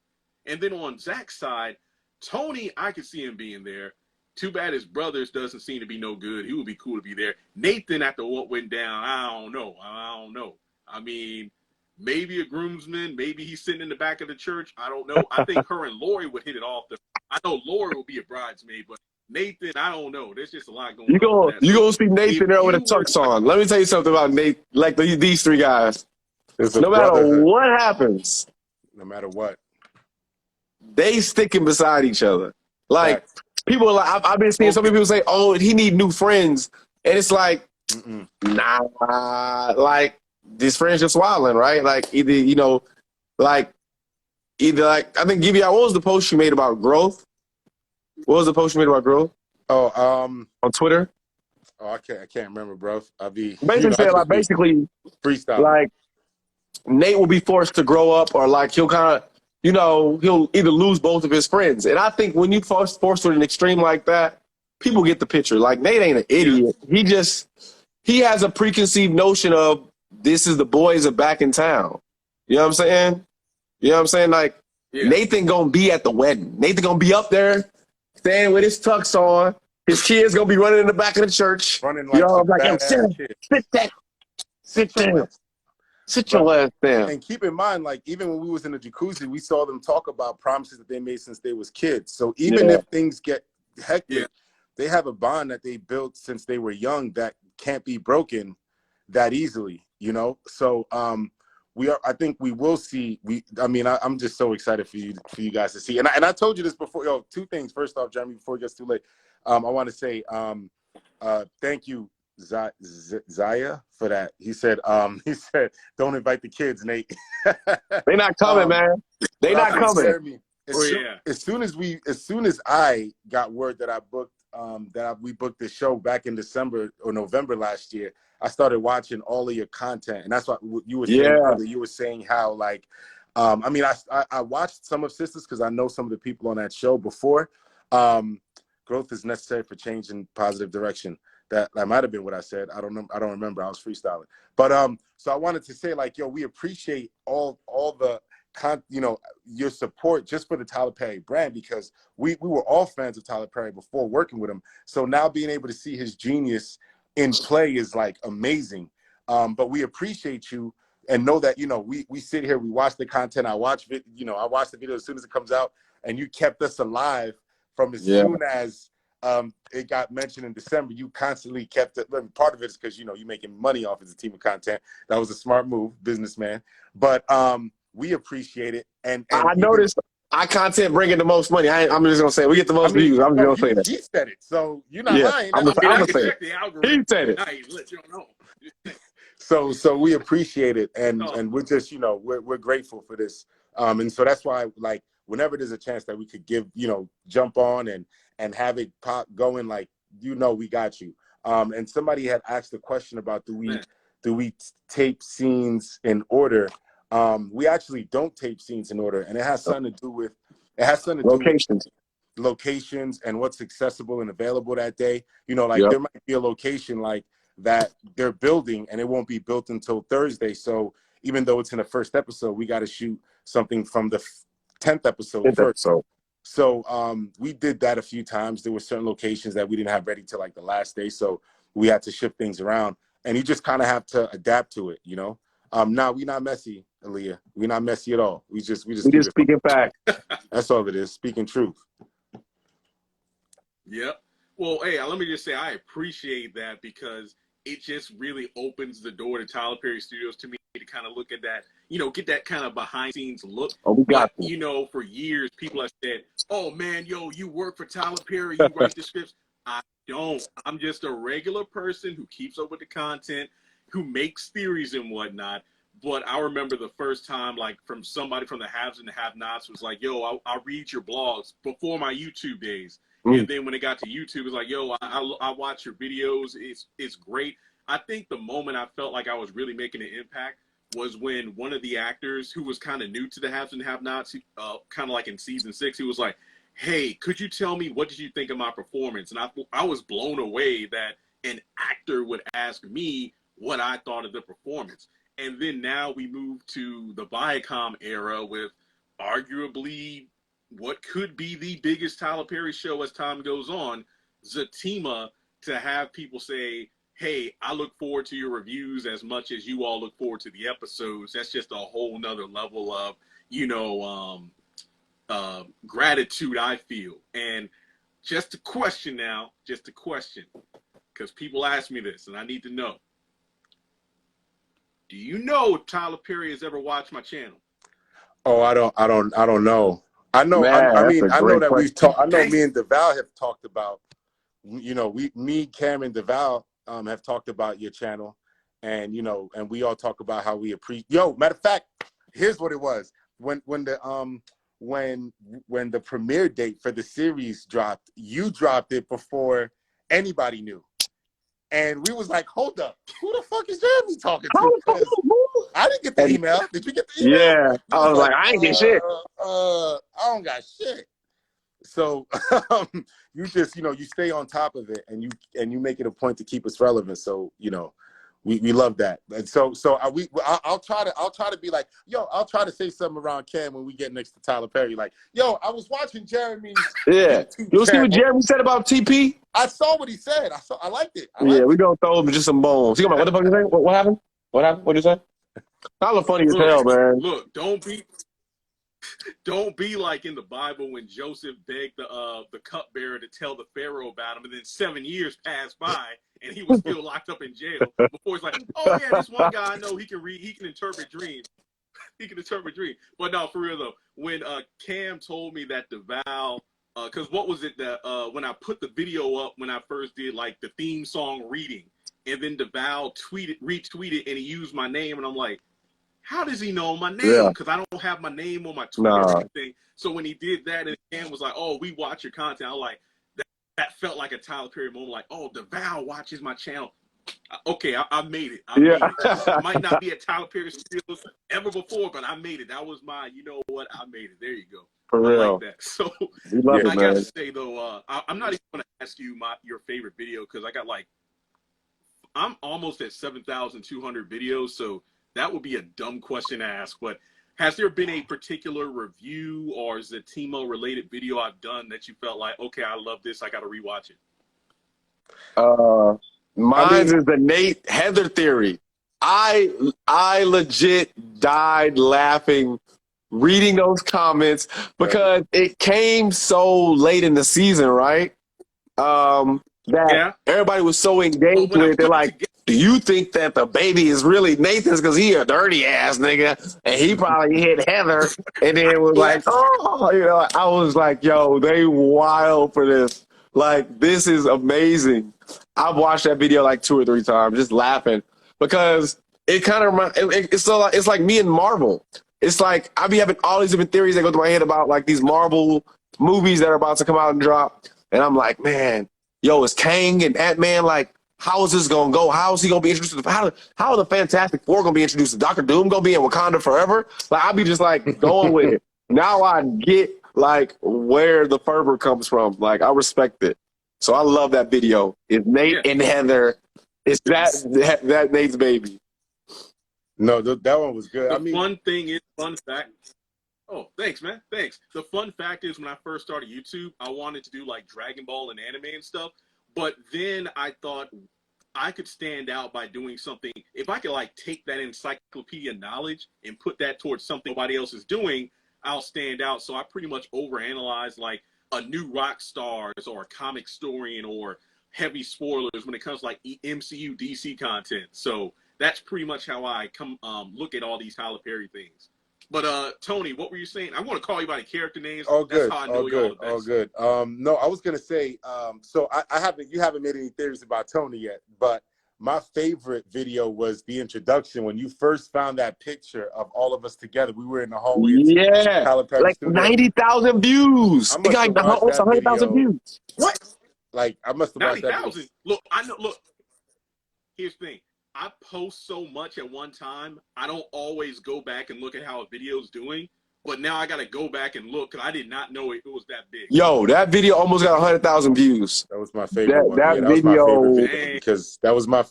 And then on Zach's side, Tony, I could see him being there. Too bad his brothers doesn't seem to be no good. He would be cool to be there. Nathan, after what went down, I don't know. I mean, maybe a groomsman. Maybe he's sitting in the back of the church. I don't know. I think her and Lori would hit it off. I know Lori will be a bridesmaid, but Nathan, I don't know. There's just a lot going on. You gonna see Nathan there with a tux on. Let me tell you something about Nate. Like these 3 guys. No matter what happens, no matter what, they sticking beside each other. Like, people are like, I've been seeing so many people say, "Oh, he need new friends," and it's like, nah. Like, these friends just wilding, right? Like, either I think Guyviaud, what was the post you made about growth? What was the post you made about growth? Oh, on Twitter. Oh, I can't remember, bro. Basically saying, like, freestyle. Like, Nate will be forced to grow up, or like he'll kind of, he'll either lose both of his friends. And I think when you force to an extreme like that, people get the picture. Like, Nate ain't an idiot. He has a preconceived notion of, this is the boys are back in town. You know what I'm saying? Like, Nathan gonna be at the wedding. Nathan gonna be up there, standing with his tux on. His kids gonna be running in the back of the church. Running like sit down. Sit your ass down. And keep in mind, like, even when we was in the jacuzzi, we saw them talk about promises that they made since they was kids. So even if things get hectic, they have a bond that they built since they were young that can't be broken that easily, So I think we will see. I'm just so excited for you guys to see. And I told you this before. 2 things. First off, Jeremy, before it gets too late, I want to say thank you, Zaya, for that. He said, don't invite the kids, Nate. They not coming, man. They not coming. As soon as I got word that I booked we booked the show back in December or November last year, I started watching all of your content, and that's what you were saying earlier. You were saying how like, I mean, I watched some of Sistas because I know some of the people on that show before. Growth is necessary for change in positive direction. That might have been what I said. I don't know. I don't remember. I was freestyling. But so I wanted to say like, yo, we appreciate all the your support just for the Tyler Perry brand, because we were all fans of Tyler Perry before working with him. So now being able to see his genius in play is like amazing. But we appreciate you and know that, we sit here, we watch the content. I watch the video as soon as it comes out, and you kept us alive from as soon as it got mentioned in December. You constantly kept it. Part of it is because, you're making money off as a team of content. That was a smart move, businessman. But we appreciate it. And I noticed our content bringing the most money. I'm just gonna say we get the most views. I'm just gonna say that. He said it, so you're not lying. I'm gonna say it. He said it. Let you know. So we appreciate it, and we're just we're grateful for this. And so that's why, like, whenever there's a chance that we could jump on and have it pop going, like, we got you. And somebody had asked a question about do we tape scenes in order. We actually don't tape scenes in order, and it has something to do with locations and what's accessible and available that day. There might be a location like that they're building and it won't be built until Thursday. So even though it's in the first episode, we got to shoot something from the 10th episode first. So we did that a few times. There were certain locations that we didn't have ready till like the last day, so we had to shift things around, and you just kind of have to adapt to it. Now we're not messy, Aaliyah. We're not messy at all. We just speaking fact. That's all it is. Speaking truth. Yep. Well, hey, let me just say I appreciate that, because it just really opens the door to Tyler Perry Studios to me to kind of look at that, get that kind of behind scenes look. Oh, we got that. For years people have said, "Oh man, you work for Tyler Perry, you write the scripts." I don't. I'm just a regular person who keeps up with the content, who makes theories and whatnot. But I remember the first time, like, from somebody from the haves and the have-nots was like, "Yo, I read your blogs," before my YouTube days. And then when it got to YouTube, it's like, "Yo, I watch your videos. It's great." I think the moment I felt like I was really making an impact was when one of the actors who was kind of new to the haves and have-nots, kind of like in season 6, he was like, "Hey, could you tell me, what did you think of my performance?" And I was blown away that an actor would ask me what I thought of the performance. And then now we move to the Viacom era with arguably what could be the biggest Tyler Perry show as time goes on, Zatima, to have people say, "Hey, I look forward to your reviews as much as you all look forward to the episodes." That's just a whole nother level of, gratitude, I feel. And just a question, because people ask me this and I need to know. Do you know if Tyler Perry has ever watched my channel? Oh, I don't know. I know. Man, I know that question. we've talked. I know me and DeVal have talked about. Cam, and DeVal have talked about your channel, and and we all talk about how we appreciate. Matter of fact, here's what it was when the premiere date for the series dropped. You dropped it before anybody knew. And we was like, "Hold up, who the fuck is Jeremy talking to?" 'Cause I didn't get the email. Did you get the email? Yeah, I was like, I ain't get shit. I don't got shit. So you just, you stay on top of it, and you make it a point to keep us relevant. So we love that. And so I'll try to be like, I'll try to say something around Cam when we get next to Tyler Perry. Like, I was watching Jeremy's YouTube you see channel. what Jeremy said about TP? I saw what he said. I liked it. We're gonna throw him just some bones. He gonna, what the fuck you say? What happened? What happened? What'd you say? Tyler funny as hell, man. Look, don't be like in the Bible when Joseph begged the cupbearer to tell the Pharaoh about him, and then 7 years passed by and he was still locked up in jail before he's like, "Oh yeah, this one guy I know, he can interpret dreams." He can interpret dreams. But no, for real though, when Cam told me that DeVal, because what was it that when I put the video up when I first did like the theme song reading, and then DeVal retweeted and he used my name, and I'm like, how does he know my Yeah. name? Because I don't have my name on my Twitter or anything. So when he did that, and Cam was like, "Oh, we watch your content," I was like, that felt like a Tyler Perry moment. Like, "Oh, DeVal watches my channel." Okay, I made it. I made it. I might not be at Tyler Perry Studios ever before, but I made it. That was my, you know what? I made it. There you go. For real. Like that. So We love it, I man. gotta say though, I'm not even gonna ask you your favorite video because I got like, I'm almost at 7,200 videos, so that would be a dumb question to ask. But has there been a particular review or Zatima related video I've done that you felt like, okay, I love this, I gotta rewatch it? Mine is the Nate Heather theory. I legit died laughing reading those comments because it came so late in the season, right? That everybody was so engaged with it. They're like, do you think that the baby is really Nathan's because he a dirty ass nigga and he probably hit Heather? And then it was like, oh, you know, I was like, yo, they wild for this. Like, this is amazing. I've watched that video like 2 or 3 times, just laughing because it kind of it's like me and Marvel. It's like I be having all these different theories that go through my head about like these Marvel movies that are about to come out and drop, and I'm like, man, yo, is Kang and Ant-Man like? How is this gonna go? How is he gonna be introduced to how are the Fantastic Four gonna be introduced? Is Doctor Doom gonna be in Wakanda forever? Like I'll be just like going with it. Now I get like where the fervor comes from. Like I respect it. So I love that video. It's Nate and Heather. It's that Nate's baby. No, that one was good. Fun thing is, fun fact. Oh, thanks, man. Thanks. The fun fact is when I first started YouTube, I wanted to do like Dragon Ball and anime and stuff. But then I thought I could stand out by doing something. If I could like take that encyclopedia knowledge and put that towards something nobody else is doing, I'll stand out. So I pretty much overanalyze like a new rock stars or a comic historian or heavy spoilers when it comes to like MCU DC content. So that's pretty much how I come look at all these Tyler Perry things. But Tony, what were you saying? I want to call you by the character names. Oh, good. That's how I know good. Y'all the best. No, I was gonna say. So you haven't made any theories about Tony yet, but my favorite video was the introduction when you first found that picture of all of us together. We were in the hallway. Yeah, like 90,000 views. It got almost 100,000 views. What? Like I must have watched 90,000. Look, I know. Look, here's the thing. I post so much at one time, I don't always go back and look at how a video's doing. But now I got to go back and look because I did not know it was that big. Yo, that video almost got 100,000 views. That was my favorite one. That video was my favorite video because that was my,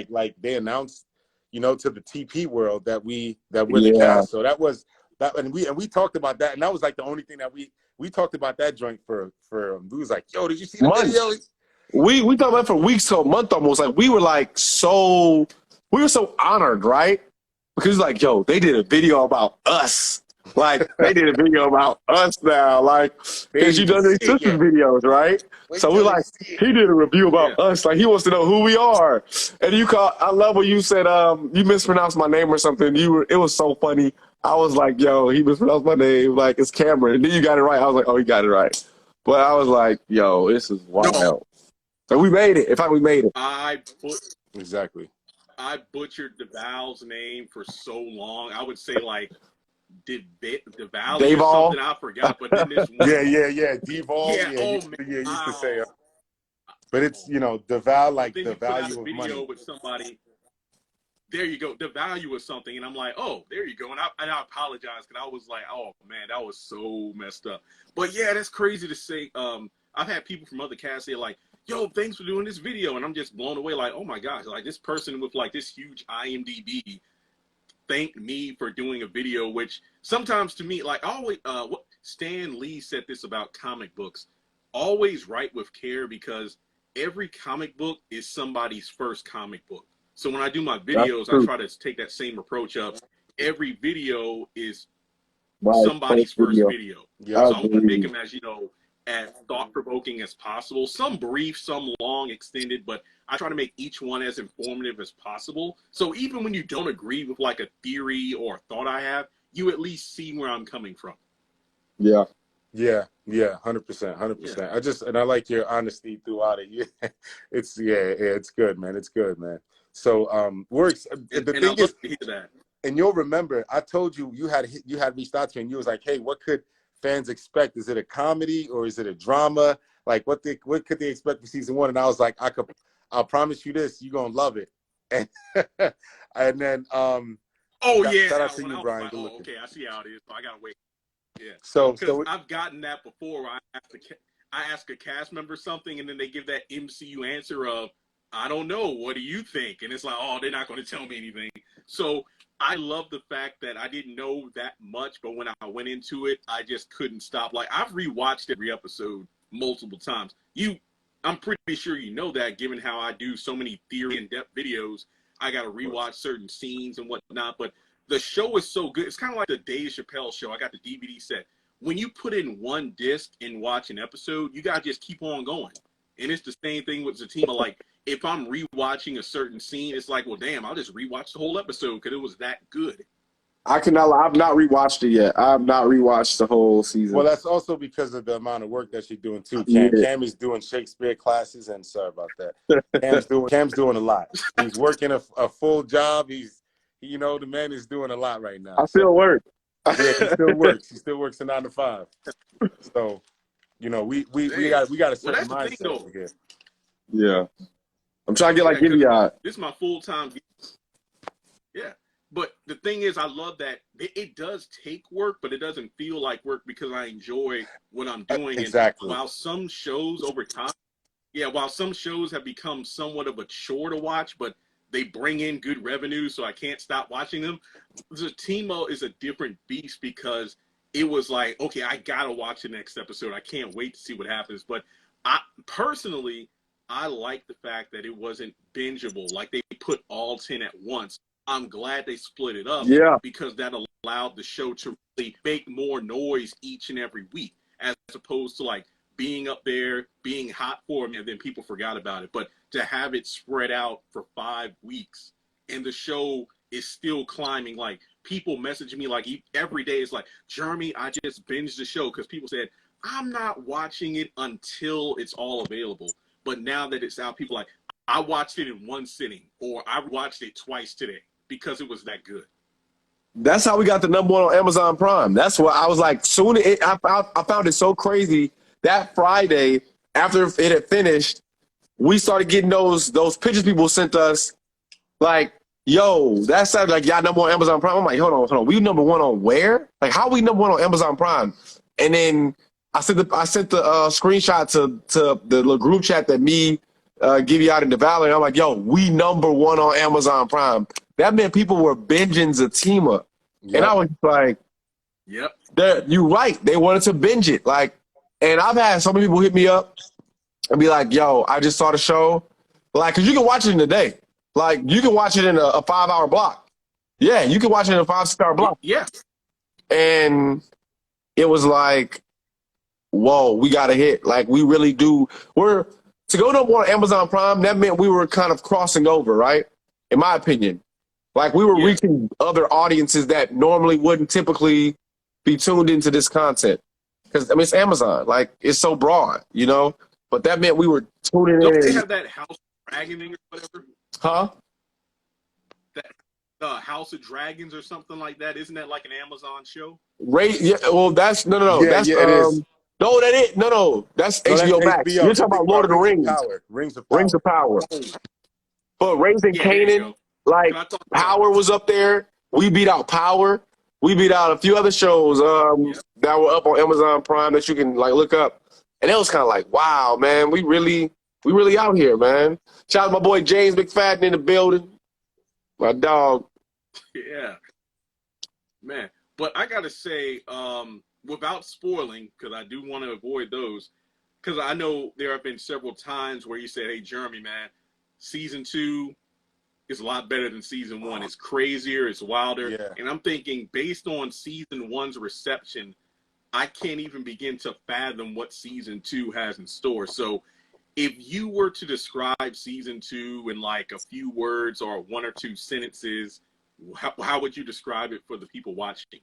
like they announced, to the TP world that we're the cast. So that was that, and we talked about that, and that was like the only thing that we talked about that joint for. We was like, yo, did you see the video? We talked about it for weeks to a month almost. Like we were so honored, right? Because like, yo, they did a video about us. Like they did a video about us now. Like because you done these sisters videos, right? So we're like, he did a review about us. Like he wants to know who we are. And I love when you said you mispronounced my name or something. It was so funny. I was like, yo, he mispronounced my name. Like it's Cameron. And then you got it right. I was like, oh, he got it right. But I was like, yo, this is wild. No. So we made it. In fact, we made it. Exactly. I butchered DeVal's name for so long. I would say like DeVal or something. I forgot. But then this one. Yeah. Deval. Yeah, you used to say. But it's DeVal like the value of money. With somebody. There you go. The value of something, and I'm like, oh, there you go. And I apologize because I was like, oh man, that was so messed up. But yeah, that's crazy to say. I've had people from other casts say like, yo, thanks for doing this video. And I'm just blown away like, oh my gosh, like this person with like this huge IMDb thanked me for doing a video, which sometimes to me, like always, what Stan Lee said this about comic books, always write with care because every comic book is somebody's first comic book. So when I do my videos, I try to take that same approach of every video is somebody's first video. Yeah. So I'm going to make them as thought-provoking as possible. Some brief, some long, extended, but I try to make each one as informative as possible. So even when you don't agree with like a theory or a thought I have, you at least see where I'm coming from. Yeah. Yeah, 100%. I like your honesty throughout it. It's good, man. It's good, man. So the thing is, and you'll remember, I told you you had reached out to me and you was like, hey, what could fans expect? Is it a comedy or is it a drama? Like what could they expect for season 1? And I was like, I'll promise you this, you're gonna love it. And and then shout out to you, Brian. Like, oh, okay, I see how it is. So I gotta wait. Yeah. So I've gotten that before. Where I ask a cast member something, and then they give that MCU answer of, I don't know. What do you think? And it's like, oh, they're not going to tell me anything. So I love the fact that I didn't know that much, but when I went into it, I just couldn't stop. Like, I've rewatched every episode multiple times. I'm pretty sure you know that, given how I do so many theory in-depth videos. I got to rewatch certain scenes and whatnot, but the show is so good. It's kind of like the Dave Chappelle show. I got the DVD set. When you put in one disc and watch an episode, you got to just keep on going. And it's the same thing with Zatima. Like, if I'm rewatching a certain scene, it's like, well, damn, I'll just rewatch the whole episode because it was that good. I cannot lie. I've not rewatched it yet. I have not rewatched the whole season. Well, that's also because of the amount of work that she's doing too. Cam is doing Shakespeare classes, and sorry about that. Cam's doing a lot. He's working a full job. The man is doing a lot right now. I still work. Yeah, he still works. He still works a 9 to 5. So, we got a certain mindset over here. Yeah, I'm trying to get like Guyviaud. This is my full-time. Yeah. But the thing is, I love that it does take work, but it doesn't feel like work because I enjoy what I'm doing. Exactly. And while some shows over time, while some shows have become somewhat of a chore to watch, but they bring in good revenue, so I can't stop watching them. Zatima is a different beast because it was like, okay, I gotta watch the next episode. I can't wait to see what happens. But personally, I like the fact that it wasn't bingeable. Like they put all 10 at once. I'm glad they split it up because that allowed the show to really make more noise each and every week, as opposed to like being up there, being hot for them, and then people forgot about it. But to have it spread out for 5 weeks and the show is still climbing, like people message me like every day is like, Jeremy, I just binged the show because people said, I'm not watching it until it's all available. But now that it's out, people are like, I watched it in one sitting, or I watched it twice today because it was that good. That's how we got the #1 on Amazon Prime. That's what I was like. I found it so crazy that Friday after it had finished, we started getting those pictures people sent us. Like, yo, that sounded like y'all #1 on Amazon Prime. I'm like, hold on. We #1 on where? Like, how we #1 on Amazon Prime? And then I sent the screenshot to the little group chat that me, Guyviaud and Devalor. And I'm like, yo, we #1 on Amazon Prime. That meant people were binging Zatima. Yep. And I was like, yep, you're right. They wanted to binge it. Like, and I've had so many people hit me up and be like, yo, I just saw the show. Like, because you can watch it in a day. Like, you can watch it in a 5-hour block. Yeah, you can watch it in a 5-6-hour block. Yeah. And it was like, whoa, we got a hit. Like, we really do. To go #1 on Amazon Prime, that meant we were kind of crossing over, right? In my opinion. Like, we were reaching other audiences that normally wouldn't typically be tuned into this content. Because, I mean, it's Amazon. Like, it's so broad, But that meant we were tuning in. Don't they have that House of Dragon or whatever? Huh? That House of Dragons or something like that? Isn't that like an Amazon show? That's no. Yeah, that's it is. No, that is no. That's HBO Max. You're talking about Lord of the Rings. Rings of Power. But Raising Kanan, like Power was up there. We beat out Power. We beat out a few other shows that were up on Amazon Prime that you can like look up. And it was kind of like, wow, man, we really out here, man. Shout out to my boy James McFadden in the building. My dog. Yeah. Man. But I got to say, without spoiling, because I do want to avoid those, because I know there have been several times where you said, hey, Jeremy, man, season 2 is a lot better than season 1. It's crazier, it's wilder. Yeah. And I'm thinking, based on season 1's reception, I can't even begin to fathom what season 2 has in store. So if you were to describe season 2 in like a few words or 1 or 2 sentences, how would you describe it for the people watching?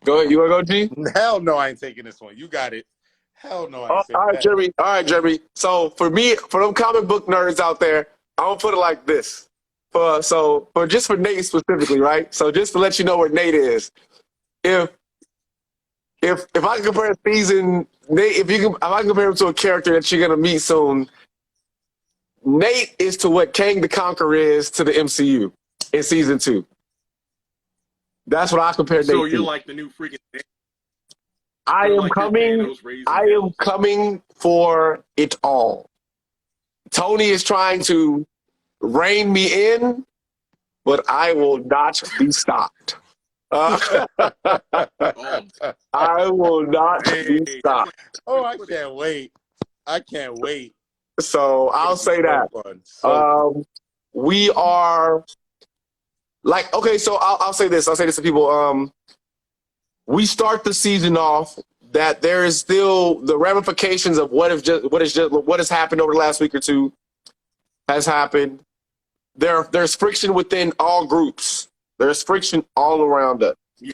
Go ahead. You want to go, G? Hell no, I ain't taking this one. You got it. Hell no, I ain't all right, Jeremy. All right, Jeremy. So for me, for them comic book nerds out there, I'm going to put it like this. for Nate specifically, right? So just to let you know where Nate is, if I can compare season Nate, if I can compare him to a character that you're gonna meet soon, Nate is to what Kang the Conqueror is to the MCU in season 2. That's what I compare Nate to. So you're like the new freaking. I am like coming. I am coming for it all. Tony is trying to rein me in, but I will not be stopped. I will not be stopped. Oh, I can't wait. I can't wait. So I'll say that. We are like, okay, so I'll say this. I'll say this to people. We start the season off that there is still the ramifications of what has happened over the last week or two has happened. There's friction within all groups. There's friction all around us. Yeah.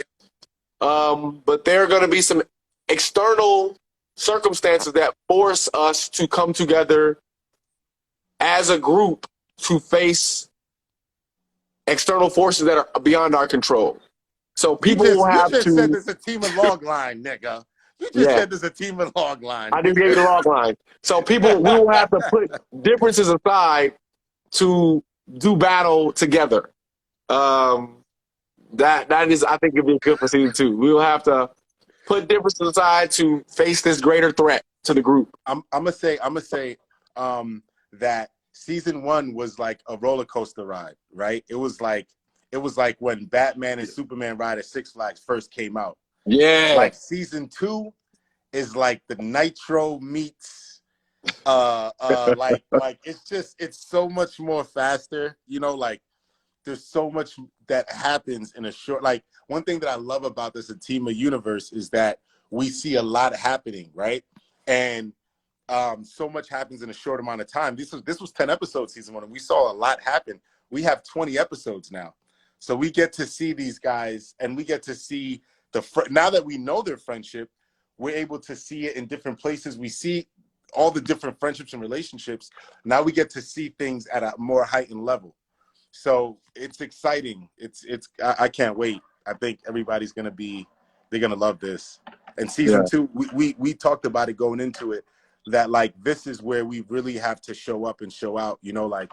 But there are going to be some external circumstances that force us to come together as a group to face external forces that are beyond our control. So people will have to. You just said there's a team of log line, nigga. You just said there's a team of log line. I just gave you the log line. So we will have to put differences aside to do battle together. That is, I think, it'd be good for season 2. We will have to put differences aside to face this greater threat to the group. I'm gonna say that season 1 was like a roller coaster ride, right? It was like when Batman and Superman Ride at Six Flags first came out. Yeah. Like season 2 is like the Nitro meets like it's so much more faster, you know, like there's so much that happens in a short, like one thing that I love about this Zatima universe is that we see a lot happening, right? And so much happens in a short amount of time. This was 10 episodes season 1, and we saw a lot happen. We have 20 episodes now. So we get to see these guys, and we get to see now that we know their friendship, we're able to see it in different places. We see all the different friendships and relationships. Now we get to see things at a more heightened level. So it's exciting. I can't wait. I think everybody's they're gonna love this. And season 2, we talked about it going into it, that like this is where we really have to show up and show out. You know, like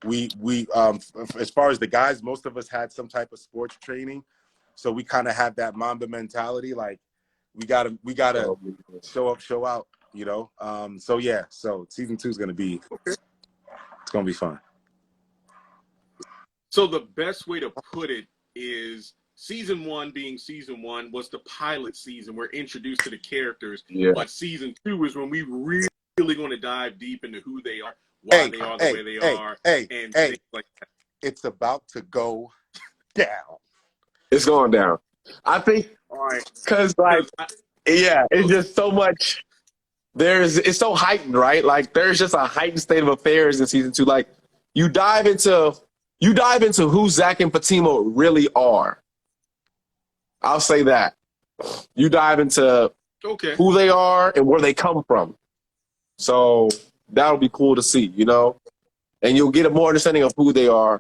we as far as the guys, most of us had some type of sports training, so we kind of have that Mamba mentality. Like we gotta show up, show out. You know, so season 2 is gonna be it's gonna be fun. So the best way to put it is season 1 being season 1 was the pilot season. We're introduced to the characters, but season 2 is when we really going to dive deep into who they are, why they are the way they are, and things like that. It's about to go down. It's going down. I think, because it's just so much. It's so heightened, right? Like there's just a heightened state of affairs in season 2. Like you dive into who Zach and Fatima really are. I'll say that. You dive into who they are and where they come from. So that'll be cool to see, you know? And you'll get a more understanding of who they are.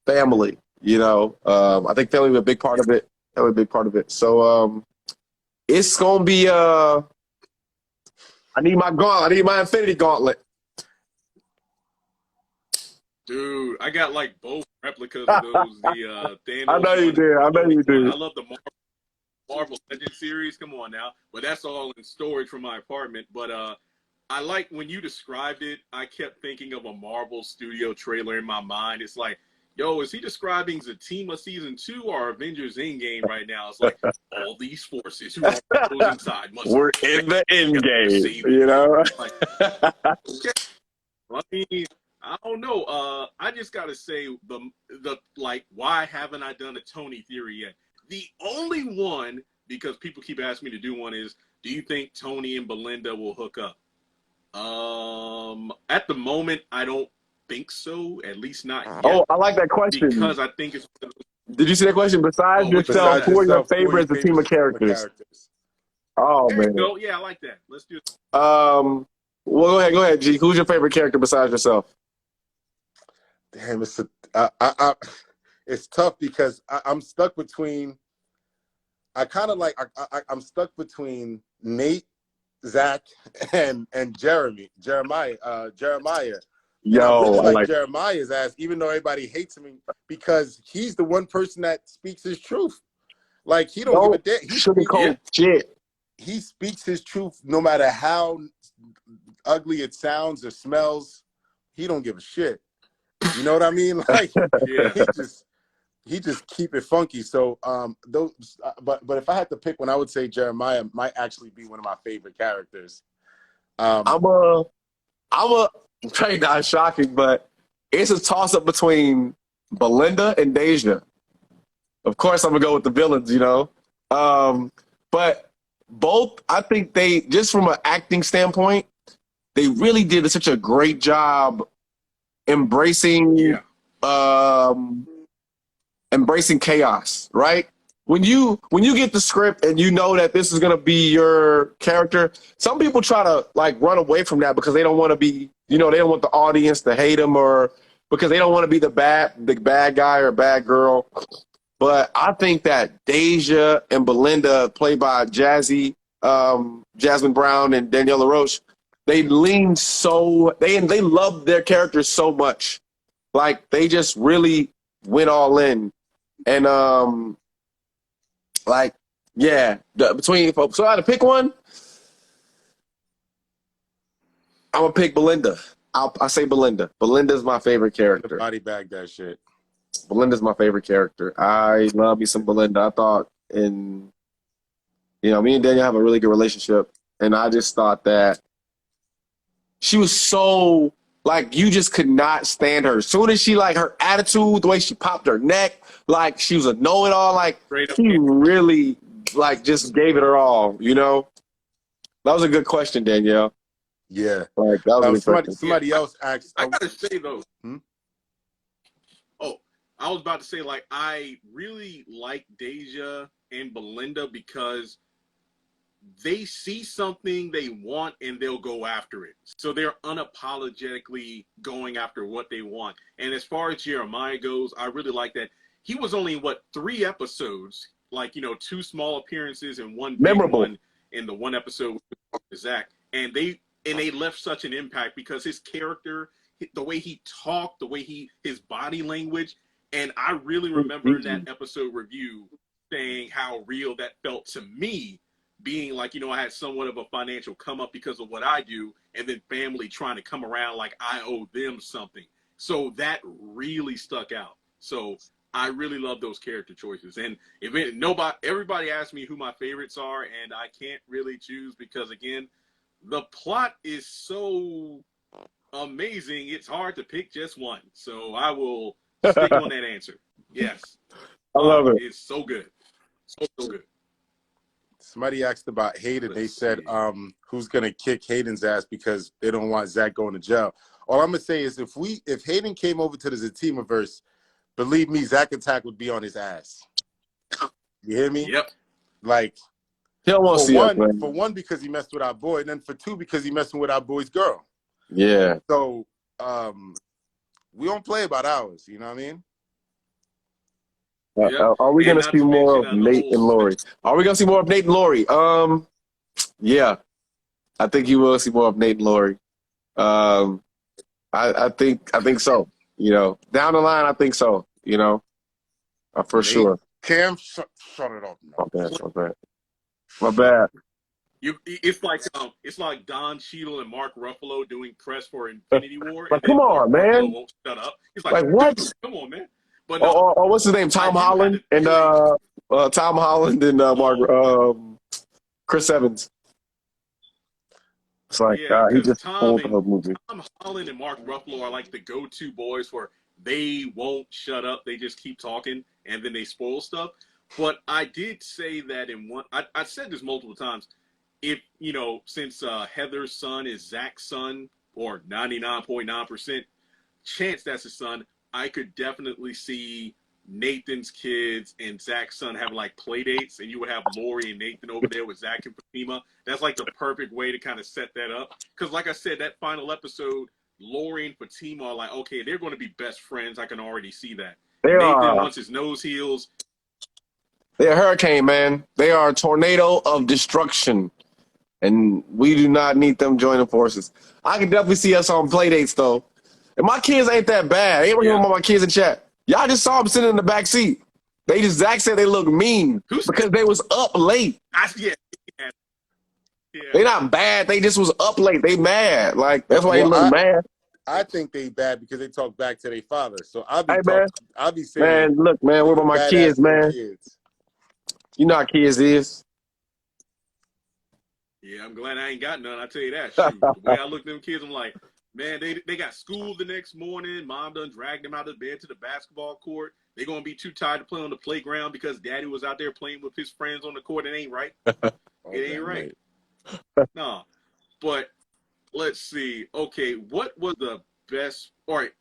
Family, you know? I think family is a big part of it. So it's going to be... I need my gauntlet. I need my Infinity Gauntlet. Dude, I got like both replicas of those. Thanos. I know you do. I love the Marvel Legends series. Come on now, but that's all in storage from my apartment. But I like when you described it. I kept thinking of a Marvel Studio trailer in my mind. It's like, yo, is he describing Zatima season 2 or Avengers Endgame right now? It's like all these forces who are inside. We're in the Endgame, you know. Like, I mean, I don't know. I just gotta say the like, why haven't I done a Tony theory yet? The only one, because people keep asking me to do one, is do you think Tony and Belinda will hook up? At the moment, I don't think so. At least not yet. Oh, I like that question because I think it's. Did you see that question? Besides yourself, who are your favorite Zatima characters? Oh man. Go. Yeah, I like that. Let's do it. Well, go ahead, G. Who's your favorite character besides yourself? damn, it's tough because I'm stuck between. I'm stuck between Nate, Zach, and Jeremiah. And I Yo, really I like like. Jeremiah's ass, even though everybody hates him because he's the one person that speaks his truth. Like he don't give a Don't damn. Yeah. sugarcoat shit. He speaks his truth no matter how ugly it sounds or smells. He don't give a shit. You know what I mean? Like Yeah. he just keep it funky. So those but if I had to pick one, I would say Jeremiah might actually be one of my favorite characters. I'm a, I'm a, probably not shocking, but it's a toss up between Belinda and Deja. Of course, I'm gonna go with the villains, you know. But both, I think they, just from an acting standpoint, they really did such a great job embracing Yeah. um, embracing chaos, right? When you get the script and you know that this is gonna be your character, some people try to like run away from that because they don't want to be, they don't want the audience to hate them, or because they don't want to be the bad guy or bad girl. But I think that Deja and Belinda, played by Jasmine Brown and Daniela Roche, they love their characters so much. Like they just really went all in. And like, yeah, between folks. So I had to pick one. I'm gonna pick Belinda. I say Belinda. Belinda's my favorite The character. body bag that shit. Belinda's my favorite character. I love me some Belinda. I thought, me and Daniel have a really good relationship, and I just thought that she was so, like, you just could not stand her. As soon as she, like, her attitude, the way she popped her neck, like she was a know-it-all, like Straight up. she really, like, just gave it her all. That was a good question, Danielle. Yeah. Like, that was a good question. Somebody else asked. I gotta say though. Hmm? Oh, I was about to say, like, I really like Deja and Belinda because they see something they want and they'll go after it. So they're unapologetically going after what they want. And as far as Jeremiah goes, I really like that. He was only in 3 episodes, like, 2 small appearances and 1 big Memorable. one in the 1 episode with Zach. And they left such an impact because his character, the way he talked, the way his body language, and I really remember in that episode review saying how real that felt to me, being like, I had somewhat of a financial come up because of what I do, and then family trying to come around like I owe them something. So that really stuck out. So I really love those character choices. And everybody asks me who my favorites are, and I can't really choose because, again, the plot is so amazing. It's hard to pick just one. So I will stick on that answer. Yes. I love it. It's so good. So good. Somebody asked about Hayden. They Let's said, see. who's gonna kick Hayden's ass because they don't want Zach going to jail. All I'm gonna say is if Hayden came over to the Zatima verse, believe me, Zach Attack would be on his ass. You hear me? Yep. Like, He don't want to see us, man. for one, because he messed with our boy, and then for 2, because he messing with our boy's girl. Yeah. So we don't play about ours, you know what I mean? Yep. Are we And going to not see to more mention, of Nate and Lori? Are we going to see more of Nate and Lori? Yeah. I think you will see more of Nate and Lori. I think so. Down the line, I think so. For sure. Cam, shut it off. My bad. It's like Don Cheadle and Mark Ruffalo doing press for Infinity War. But and come on, Mark man. Ruffalo won't shut up. He's like what? Come on, man. But no, or what's his name? Tom Holland and Tom Holland and Chris Evans. It's like he just pulled the movie. Tom Holland and Mark Ruffalo are like the go-to boys where they won't shut up. They just keep talking and then they spoil stuff. But I did say that I said this multiple times. If, since Heather's son is Zach's son, or 99.9% chance that's his son, I could definitely see Nathan's kids and Zach's son having like play dates, and you would have Lori and Nathan over there with Zach and Fatima. That's like the perfect way to kind of set that up. Because like I said, that final episode, Lori and Fatima are like, okay, they're going to be best friends. I can already see that. They Nathan, are once his nose heals, they're a hurricane, man. They are a tornado of destruction. And we do not need them joining forces. I can definitely see us on play dates though. And my kids ain't that bad. Ain't working about my kids in chat. Y'all just saw them sitting in the back seat. They just Zach said they look mean because they was up late. Yeah. They not bad. They just was up late. They mad. Like that's why they look mad. I think they bad because they talk back to their father. So I'll be saying, man, look, man, what about my kids, man? Kids. You know how kids is. Yeah, I'm glad I ain't got none. I tell you that. Shoot, the way I look at them kids, I'm like, man, they got school the next morning. Mom done dragged them out of bed to the basketball court. They're going to be too tired to play on the playground because daddy was out there playing with his friends on the court. It ain't right. It ain't right. No. But let's see. Okay, what was the best? All right,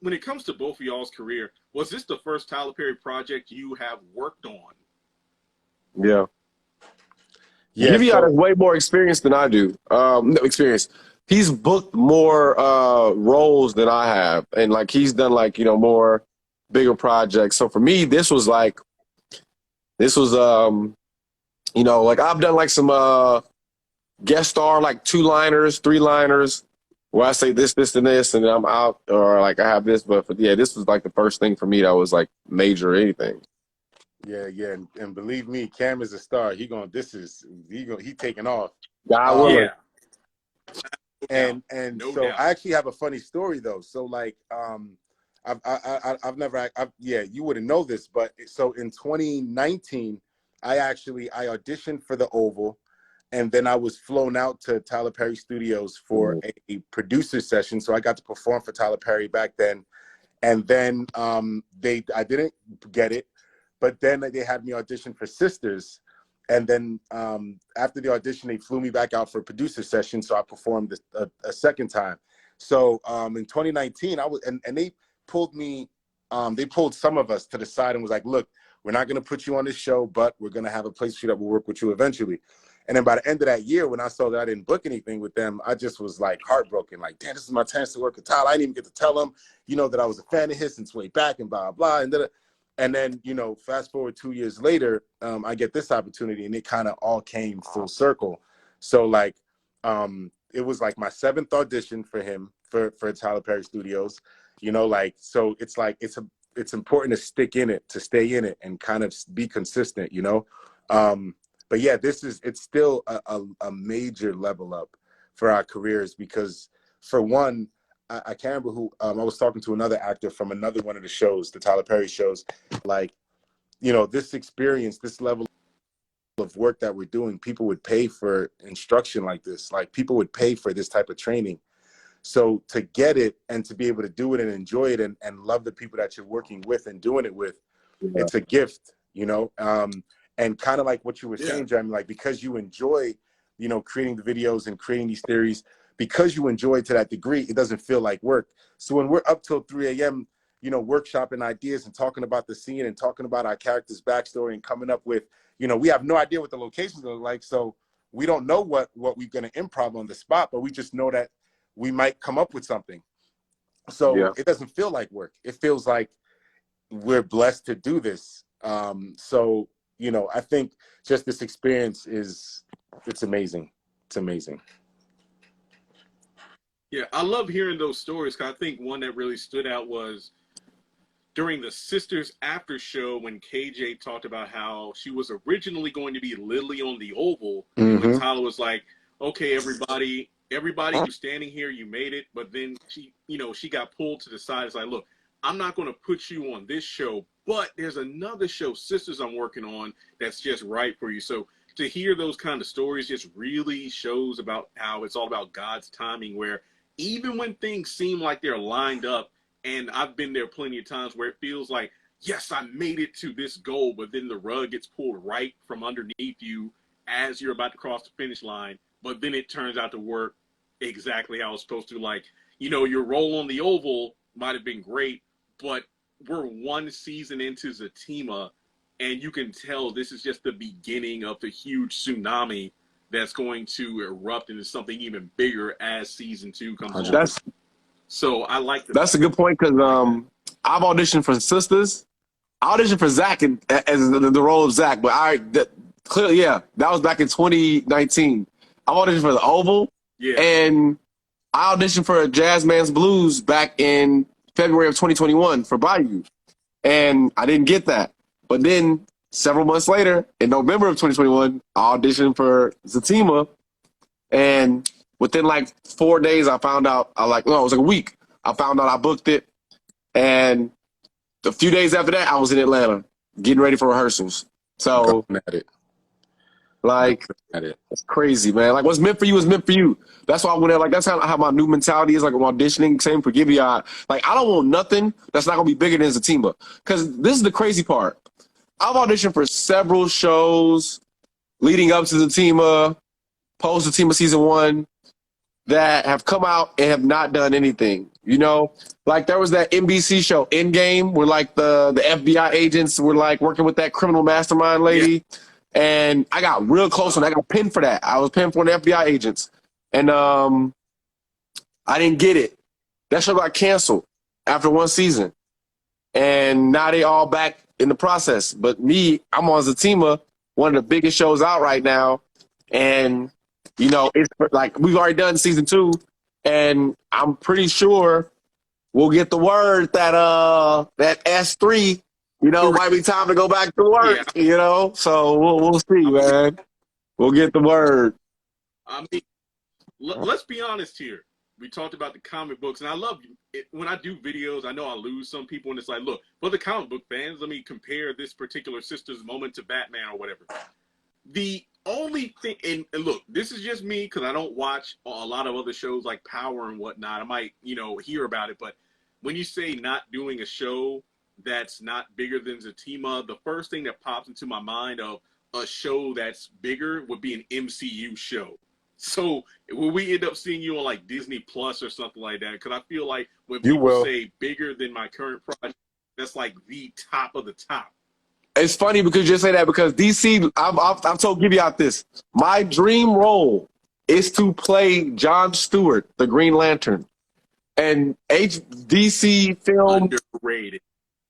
when it comes to both of y'all's career, was this the first Tyler Perry project you have worked on? Yeah. Guyviaud has way more experience than I do. No experience. He's booked more roles than I have, and like he's done like more bigger projects. So for me, this was like like I've done like some guest star like 2-liners, 3-liners where I say this, and this, and then I'm out, or like I have this. But this was like the first thing for me that was like major or anything. Yeah, and believe me, Cam is a star. He taking off. Yeah. And no so doubt. I actually have a funny story though. So like you wouldn't know this, but so in 2019, I auditioned for the Oval, and then I was flown out to Tyler Perry Studios for a producer session. So I got to perform for Tyler Perry back then, and then I didn't get it. But then they had me audition for Sistas. And then after the audition, they flew me back out for a producer session. So I performed a second time. So in 2019, they pulled me, they pulled some of us to the side and was like, look, we're not going to put you on this show, but we're going to have a place for you that will work with you eventually. And then by the end of that year, when I saw that I didn't book anything with them, I just was like heartbroken. Like, damn, this is my chance to work with Tyler. I didn't even get to tell him, that I was a fan of his since way back and blah, blah. And then, fast forward 2 years later, I get this opportunity, and it kind of all came full circle. So like, it was like my 7th audition for him for Tyler Perry Studios, so it's like, it's important to stick in it, to stay in it and kind of be consistent, but yeah, it's still a major level up for our careers because for one, I can't remember who, I was talking to another actor from another one of the shows, the Tyler Perry shows, like, this experience, this level of work that we're doing, people would pay for instruction like this. Like people would pay for this type of training. So to get it and to be able to do it and enjoy it and love the people that you're working with and doing it with, it's a gift, and kind of like what you were saying, Jeremy, like because you enjoy, creating the videos and creating these theories, because you enjoy it to that degree, it doesn't feel like work. So when we're up till 3 a.m., workshopping ideas and talking about the scene and talking about our character's backstory and coming up with, we have no idea what the locations look like. So we don't know what we're going to improv on the spot, but we just know that we might come up with something. So it doesn't feel like work. It feels like we're blessed to do this. So, I think just this experience it's amazing. It's amazing. Yeah, I love hearing those stories because I think one that really stood out was during the Sisters after show when KJ talked about how she was originally going to be Lily on the Oval. And when Tyler was like, okay, everybody who's standing here, you made it. But then she got pulled to the side. It's like, look, I'm not going to put you on this show, but there's another show, Sisters, I'm working on that's just right for you. So to hear those kind of stories just really shows about how it's all about God's timing, where even when things seem like they're lined up, and I've been there plenty of times where it feels like, yes, I made it to this goal, but then the rug gets pulled right from underneath you as you're about to cross the finish line, but then it turns out to work exactly how it's supposed to. Like, your role on the Oval might have been great, but we're one season into Zatima, and you can tell this is just the beginning of the huge tsunami that's going to erupt into something even bigger as season 2 comes on. So I like the. That's a good point because I've auditioned for Sistas. I auditioned for Zach as the role of Zach, but clearly, yeah, that was back in 2019. I auditioned for the Oval, Yeah. and I auditioned for Jazz Man's Blues back in February of 2021 for Bayou, and I didn't get that. But then several months later, in November of 2021, I auditioned for Zatima, and within like 4 days, I found out. It was like a week. I found out I booked it, and a few days after that, I was in Atlanta getting ready for rehearsals. So, Going at it. like, At it. it's crazy, man. Like, what's meant for you is meant for you. That's why I went there. Like, that's how my new mentality is. Like, I'm auditioning. Same for Guyviaud. Like, I don't want nothing that's not gonna be bigger than Zatima. Because this is the crazy part. I've auditioned for several shows leading up to Zatima, post Zatima season 1, that have come out and have not done anything. You know, like there was that NBC show Endgame where like the FBI agents were like working with that criminal mastermind lady. Yeah. And I got real close and I got pinned for that. I was pinned for the FBI agents. And I didn't get it. That show got canceled after 1 season. And now they all back in the process. But me, I'm on Zatima, one of the biggest shows out right now. And you know, it's like we've already done season 2, and I'm pretty sure we'll get the word that that S3, you know, might be time to go back to work. Yeah. You know, so we'll see, man. We'll get the word. I mean, let's be honest here. We talked about the comic books, and I love it. When I do videos, I know I lose some people, and it's like, look, for the comic book fans, let me compare this particular Sistas moment to Batman or whatever. The only thing, and look, this is just me because I don't watch a lot of other shows like Power and whatnot. I might, hear about it, but when you say not doing a show that's not bigger than Zatima, the first thing that pops into my mind of a show that's bigger would be an MCU show. So will we end up seeing you on like Disney Plus or something like that? Because I feel like when people say bigger than my current project, that's like the top of the top. It's funny because you say that because DC, I've told Guyviaud this. My dream role is to play John Stewart, the Green Lantern. And DC film, underrated.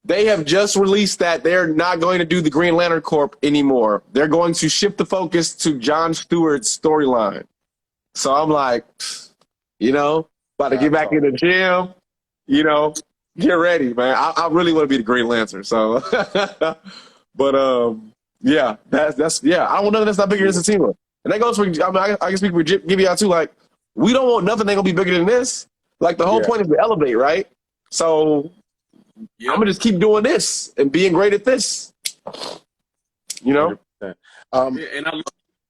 They have just released that they're not going to do the Green Lantern Corp anymore. They're going to shift the focus to John Stewart's storyline. So I'm like, about to get back in the gym, get ready, man. I really want to be the Green Lantern. So, but yeah, that's I don't want nothing that's not bigger than Zatima. And that goes for, I can speak for Guyviaud too. Like, we don't want nothing that's gonna be bigger than this. Like, the whole point is to elevate, right? So I'm gonna just keep doing this and being great at this. And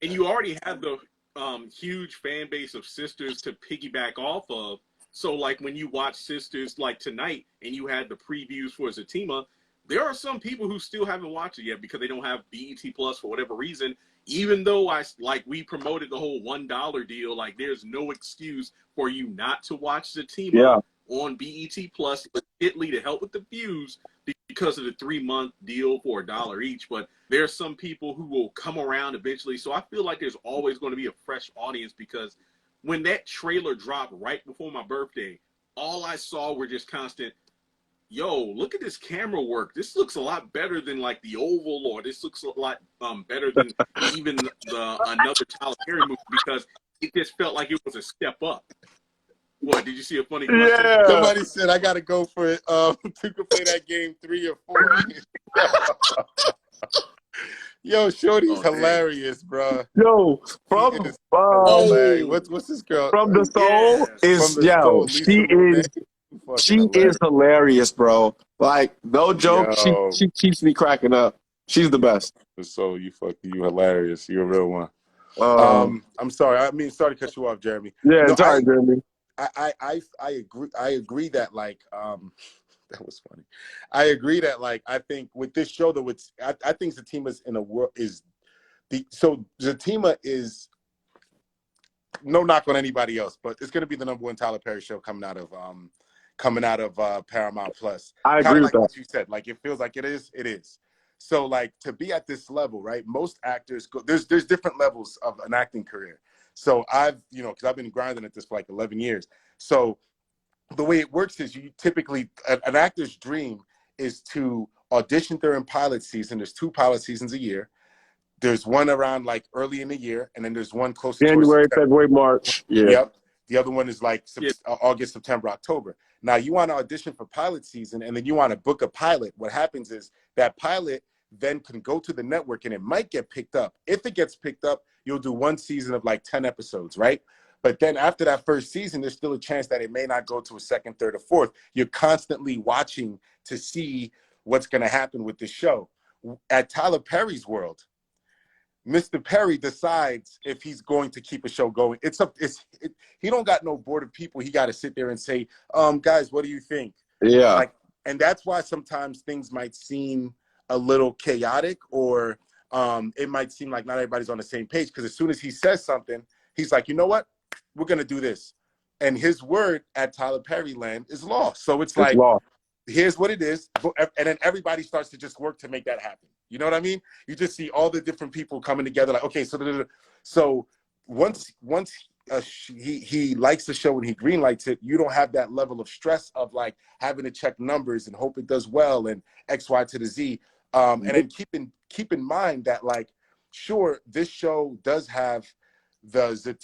you already have the huge fan base of Sisters to piggyback off of. So like when you watch Sisters like tonight and you had the previews for Zatima, there are some people who still haven't watched it yet because they don't have BET Plus for whatever reason. Even though we promoted the whole $1 deal, like there's no excuse for you not to watch Zatima on BET Plus legitly to help with the views because of the 3-month deal for $1 each. But there's some people who will come around eventually. So I feel like there's always going to be a fresh audience because when that trailer dropped right before my birthday, all I saw were just constant, yo, look at this camera work. This looks a lot better than like the Oval, or this looks a lot better than even another Tyler Perry movie because it just felt like it was a step up. What, did you see a funny question? Yeah. Somebody said I gotta go for it to play that game 3 or 4. Yo, Shorty's hilarious, bro. Yo, what's this girl? From the Soul she is hilarious, bro. Like, no joke, she keeps me cracking up. She's the best. So you hilarious. You're a real one. I'm sorry. Sorry to cut you off, Jeremy. Yeah, sorry, Jeremy. I agree that like that was funny. I agree that like I think with this show though, I think Zatima's Zatima is no knock on anybody else, but it's gonna be the #1 Tyler Perry show coming out of Paramount Plus. I agree with that. What you said, like it feels like it is. So like to be at this level, right? Most actors there's different levels of an acting career. So I've because I've been grinding at this for like 11 years. So the way it works is you typically, an actor's dream is to audition during pilot season. There's 2 pilot seasons a year. There's one around like early in the year, and then there's one closer towards January, September. February, March. Yeah. Yep. The other one is like August, September, October. Now you want to audition for pilot season, and then you want to book a pilot. What happens is that pilot then can go to the network, and it might get picked up. If it gets picked up, you'll do 1 season of like 10 episodes, right? But then after that first season, there's still a chance that it may not go to a second, third, or fourth. You're constantly watching to see what's going to happen with the show. At Tyler Perry's world, Mr. Perry decides if he's going to keep a show going. He don't got no board of people. He got to sit there and say, guys, what do you think? Yeah. Like, and that's why sometimes things might seem a little chaotic, or it might seem like not everybody's on the same page. Because as soon as he says something, he's like, you know what? We're going to do this. And his word at Tyler Perry land is law. So it's like, law. Here's what it is. And then everybody starts to just work to make that happen. You know what I mean? You just see all the different people coming together like, okay, so once he likes the show and he greenlights it, you don't have that level of stress of like having to check numbers and hope it does well and X, Y to the Z. And then keep in mind that, like, sure, this show does have the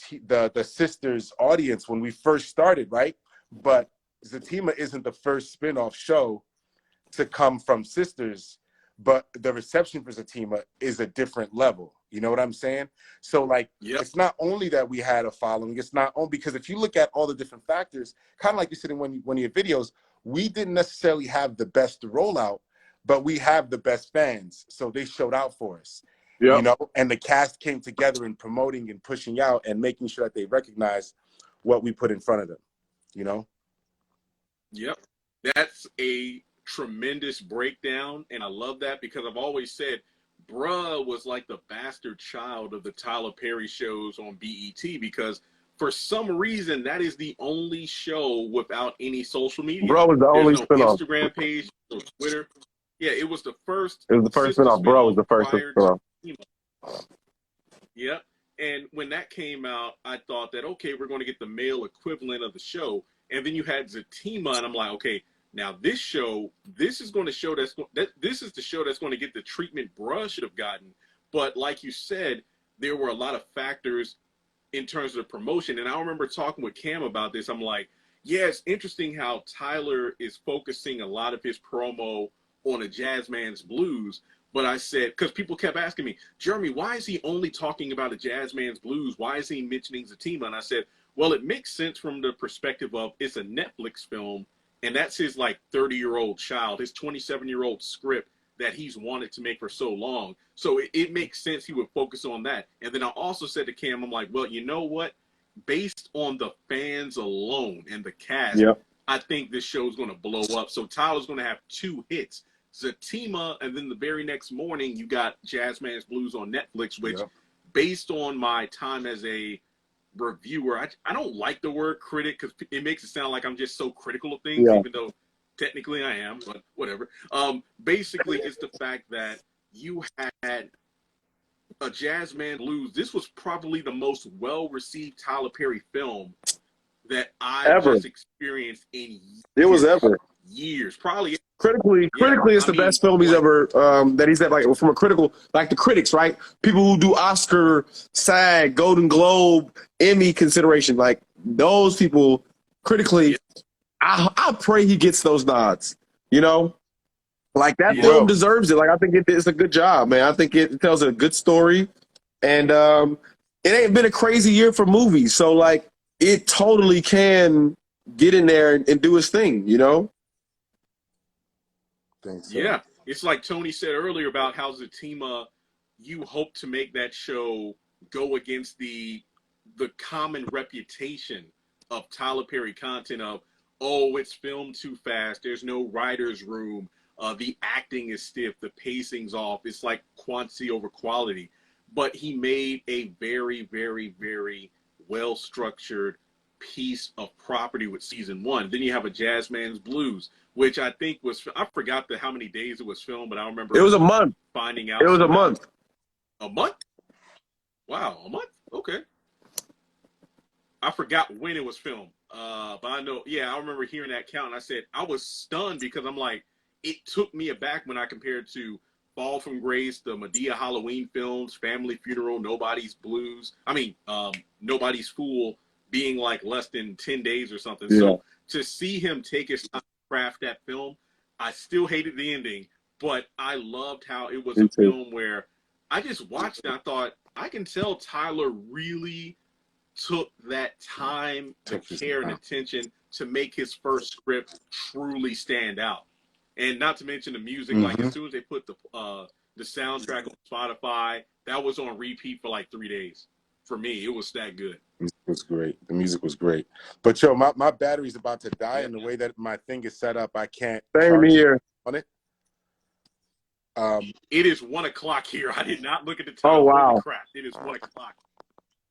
Sistas audience when we first started, right? But Zatima isn't the first spin-off show to come from Sistas, but the reception for Zatima is a different level. You know what I'm saying? So, like, It's not only that we had a following, it's not only because if you look at all the different factors, kind of like you said in one of your videos, we didn't necessarily have the best rollout, but we have the best fans. So they showed out for us. Yep. You know, and the cast came together in promoting and pushing out and making sure that they recognize what we put in front of them, you know? Yep. That's a tremendous breakdown, and I love that because I've always said bruh was like the bastard child of the Tyler Perry shows on BET, because for some reason that is the only show without any social media. Bro was the only spinoff. Instagram page, no Twitter. Yeah, it was the first. It was the first spinoff. Bro was the first spinoff. Yeah. And when that came out, I thought that, okay, we're going to get the male equivalent of the show. And then you had Zatima, and I'm like, okay, now this is going to show this is the show that's going to get the treatment bruh should have gotten. But like you said, there were a lot of factors in terms of the promotion. And I remember talking with Cam about this. I'm like, yeah, it's interesting how Tyler is focusing a lot of his promo on a Jazzman's Blues. But I said, because people kept asking me, Jeremy, why is he only talking about a Jazzman's Blues? Why is he mentioning Zatima? And I said, well, it makes sense from the perspective of it's a Netflix film, and that's his like 30-year-old child, his 27-year-old script that he's wanted to make for so long. So it makes sense he would focus on that. And then I also said to Cam, I'm like, well, you know what? Based on the fans alone and the cast, I think this show's going to blow up. So Tyler's going to have 2 hits. Zatima, and then the very next morning you got Jazzman's Blues on Netflix, which based on my time as a reviewer, I don't like the word critic because it makes it sound like I'm just so critical of things, even though technically I am, but whatever. Basically, it's the fact that you had a Jazzman's Blues. This was probably the most well-received Tyler Perry film that I've just experienced in years. Probably critically, it's the best film he's ever that he's had, like, from a critical, like the critics, right? People who do Oscar, SAG, Golden Globe, Emmy consideration, like those people critically, I pray he gets those nods. You know, like that film deserves it. Like I think it's a good job, man. I think it tells a good story, and it ain't been a crazy year for movies, so like it totally can get in there and do his thing. You know. So. Yeah, it's like Tony said earlier about how Zatima, you hope to make that show go against the common reputation of Tyler Perry content of, oh, it's filmed too fast, there's no writer's room, the acting is stiff, the pacing's off, it's like quantity over quality. But he made a very, very, very well-structured piece of property with season 1. Then you have a Jazzman's Blues, which I think was, I forgot how many days it was filmed, but I remember it was a month. Finding out it was a month. A month? Wow, a month? Okay. I forgot when it was filmed. But I know, yeah, I remember hearing that count, and I said I was stunned because I'm like, it took me aback when I compared to Fall from Grace, the Medea Halloween films, Family Funeral, Nobody's Blues. I mean, Nobody's Fool being like less than 10 days or something. Yeah. So to see him take his time to craft that film, I still hated the ending, but I loved how it was Me a too. film where I just watched it. I thought, I can tell Tyler really took that time, the care and attention to make his first script truly stand out. And not to mention the music, like as soon as they put the soundtrack on Spotify, that was on repeat for like 3 days. For me, it was that good. It was great. The music was great. But yo, my battery's about to die, and the way that my thing is set up, I can't Same charge here. it on it. It is 1 o'clock here. I did not look at the time. Oh, wow. Holy crap. It is 1 o'clock.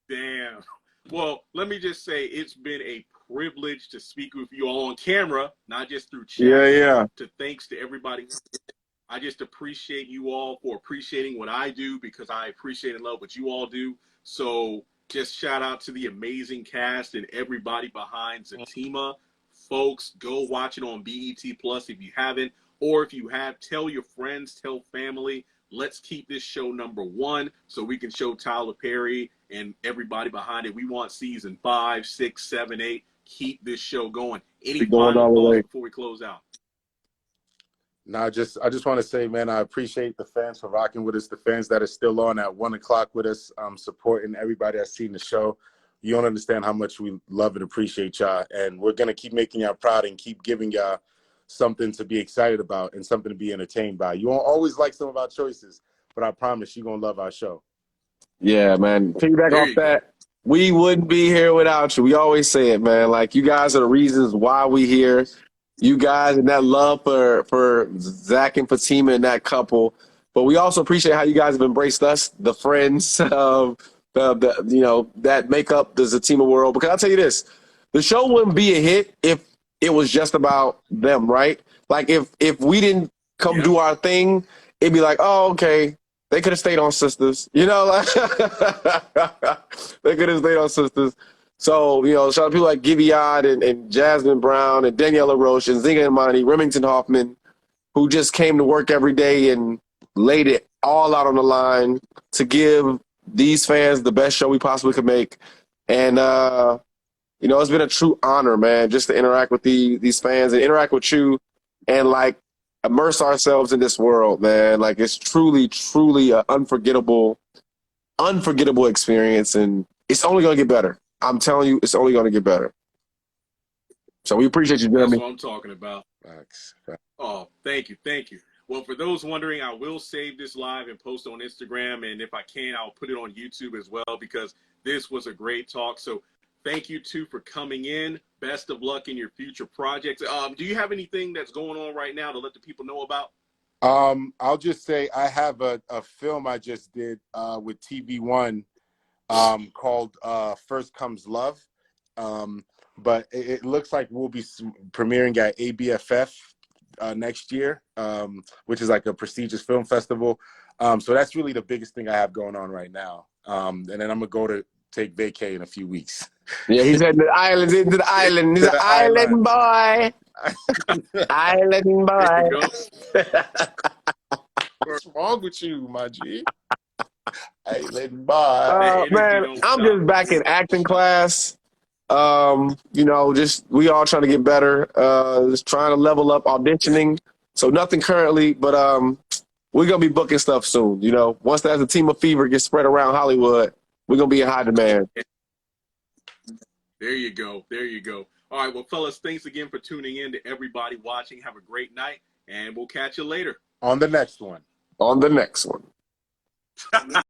Damn. Well, let me just say it's been a privilege to speak with you all on camera, not just through chat. Yeah. Thanks to everybody. I just appreciate you all for appreciating what I do, because I appreciate and love what you all do. So just shout out to the amazing cast and everybody behind Zatima. Folks, go watch it on BET Plus if you haven't, or if you have, tell your friends, tell family. Let's keep this show #1 so we can show Tyler Perry and everybody behind it. We want season 5, 6, 7, 8. Keep this show going. Any final thoughts before we close out? No, I just want to say, man, I appreciate the fans for rocking with us, the fans that are still on at 1 o'clock with us, supporting everybody that's seen the show. You don't understand how much we love and appreciate y'all, and we're going to keep making y'all proud and keep giving y'all something to be excited about and something to be entertained by. You won't always like some of our choices, but I promise you're going to love our show. Yeah, man. Piggyback off that, we wouldn't be here without you. We always say it, man. Like, you guys are the reasons why we here. You guys and that love for Zach and Fatima and that couple. But we also appreciate how you guys have embraced us, the friends of that make up the Zatima world. Because I'll tell you this, the show wouldn't be a hit if it was just about them, right? Like, if we didn't come do our thing, it'd be like, oh, okay, they could have stayed on Sistas. You know, like they could have stayed on Sistas. So, shout out to people like Guyviaud and Jasmine Brown and Daniela Roche and Zinga Imani, Remington Hoffman, who just came to work every day and laid it all out on the line to give these fans the best show we possibly could make. And, it's been a true honor, man, just to interact with these fans and interact with you and, like, immerse ourselves in this world, man. Like, it's truly, truly an unforgettable experience, and it's only going to get better. I'm telling you, it's only going to get better. So we appreciate you, Jeremy. That's what I'm talking about. Thanks. Oh, thank you. Well, for those wondering, I will save this live and post on Instagram, and if I can, I'll put it on YouTube as well, because this was a great talk. So thank you, too, for coming in. Best of luck in your future projects. Do you have anything that's going on right now to let the people know about? I'll just say I have a film I just did with TV1 called First Comes Love. But it looks like we'll be premiering at ABFF next year, which is like a prestigious film festival. So that's really the biggest thing I have going on right now. And then I'm going to go to take vacay in a few weeks. Yeah, he's heading to the islands, into the island. He's an island boy. Island boy. What's wrong with you, my G? Island boy. Man, I'm just back in acting class. Just we all trying to get better. Just trying to level up auditioning. So nothing currently, but we're gonna be booking stuff soon. Once that Zatima fever gets spread around Hollywood, we're gonna be in high demand. There you go. All right, well, fellas, thanks again for tuning in. To everybody watching, have a great night, and we'll catch you later. On the next one.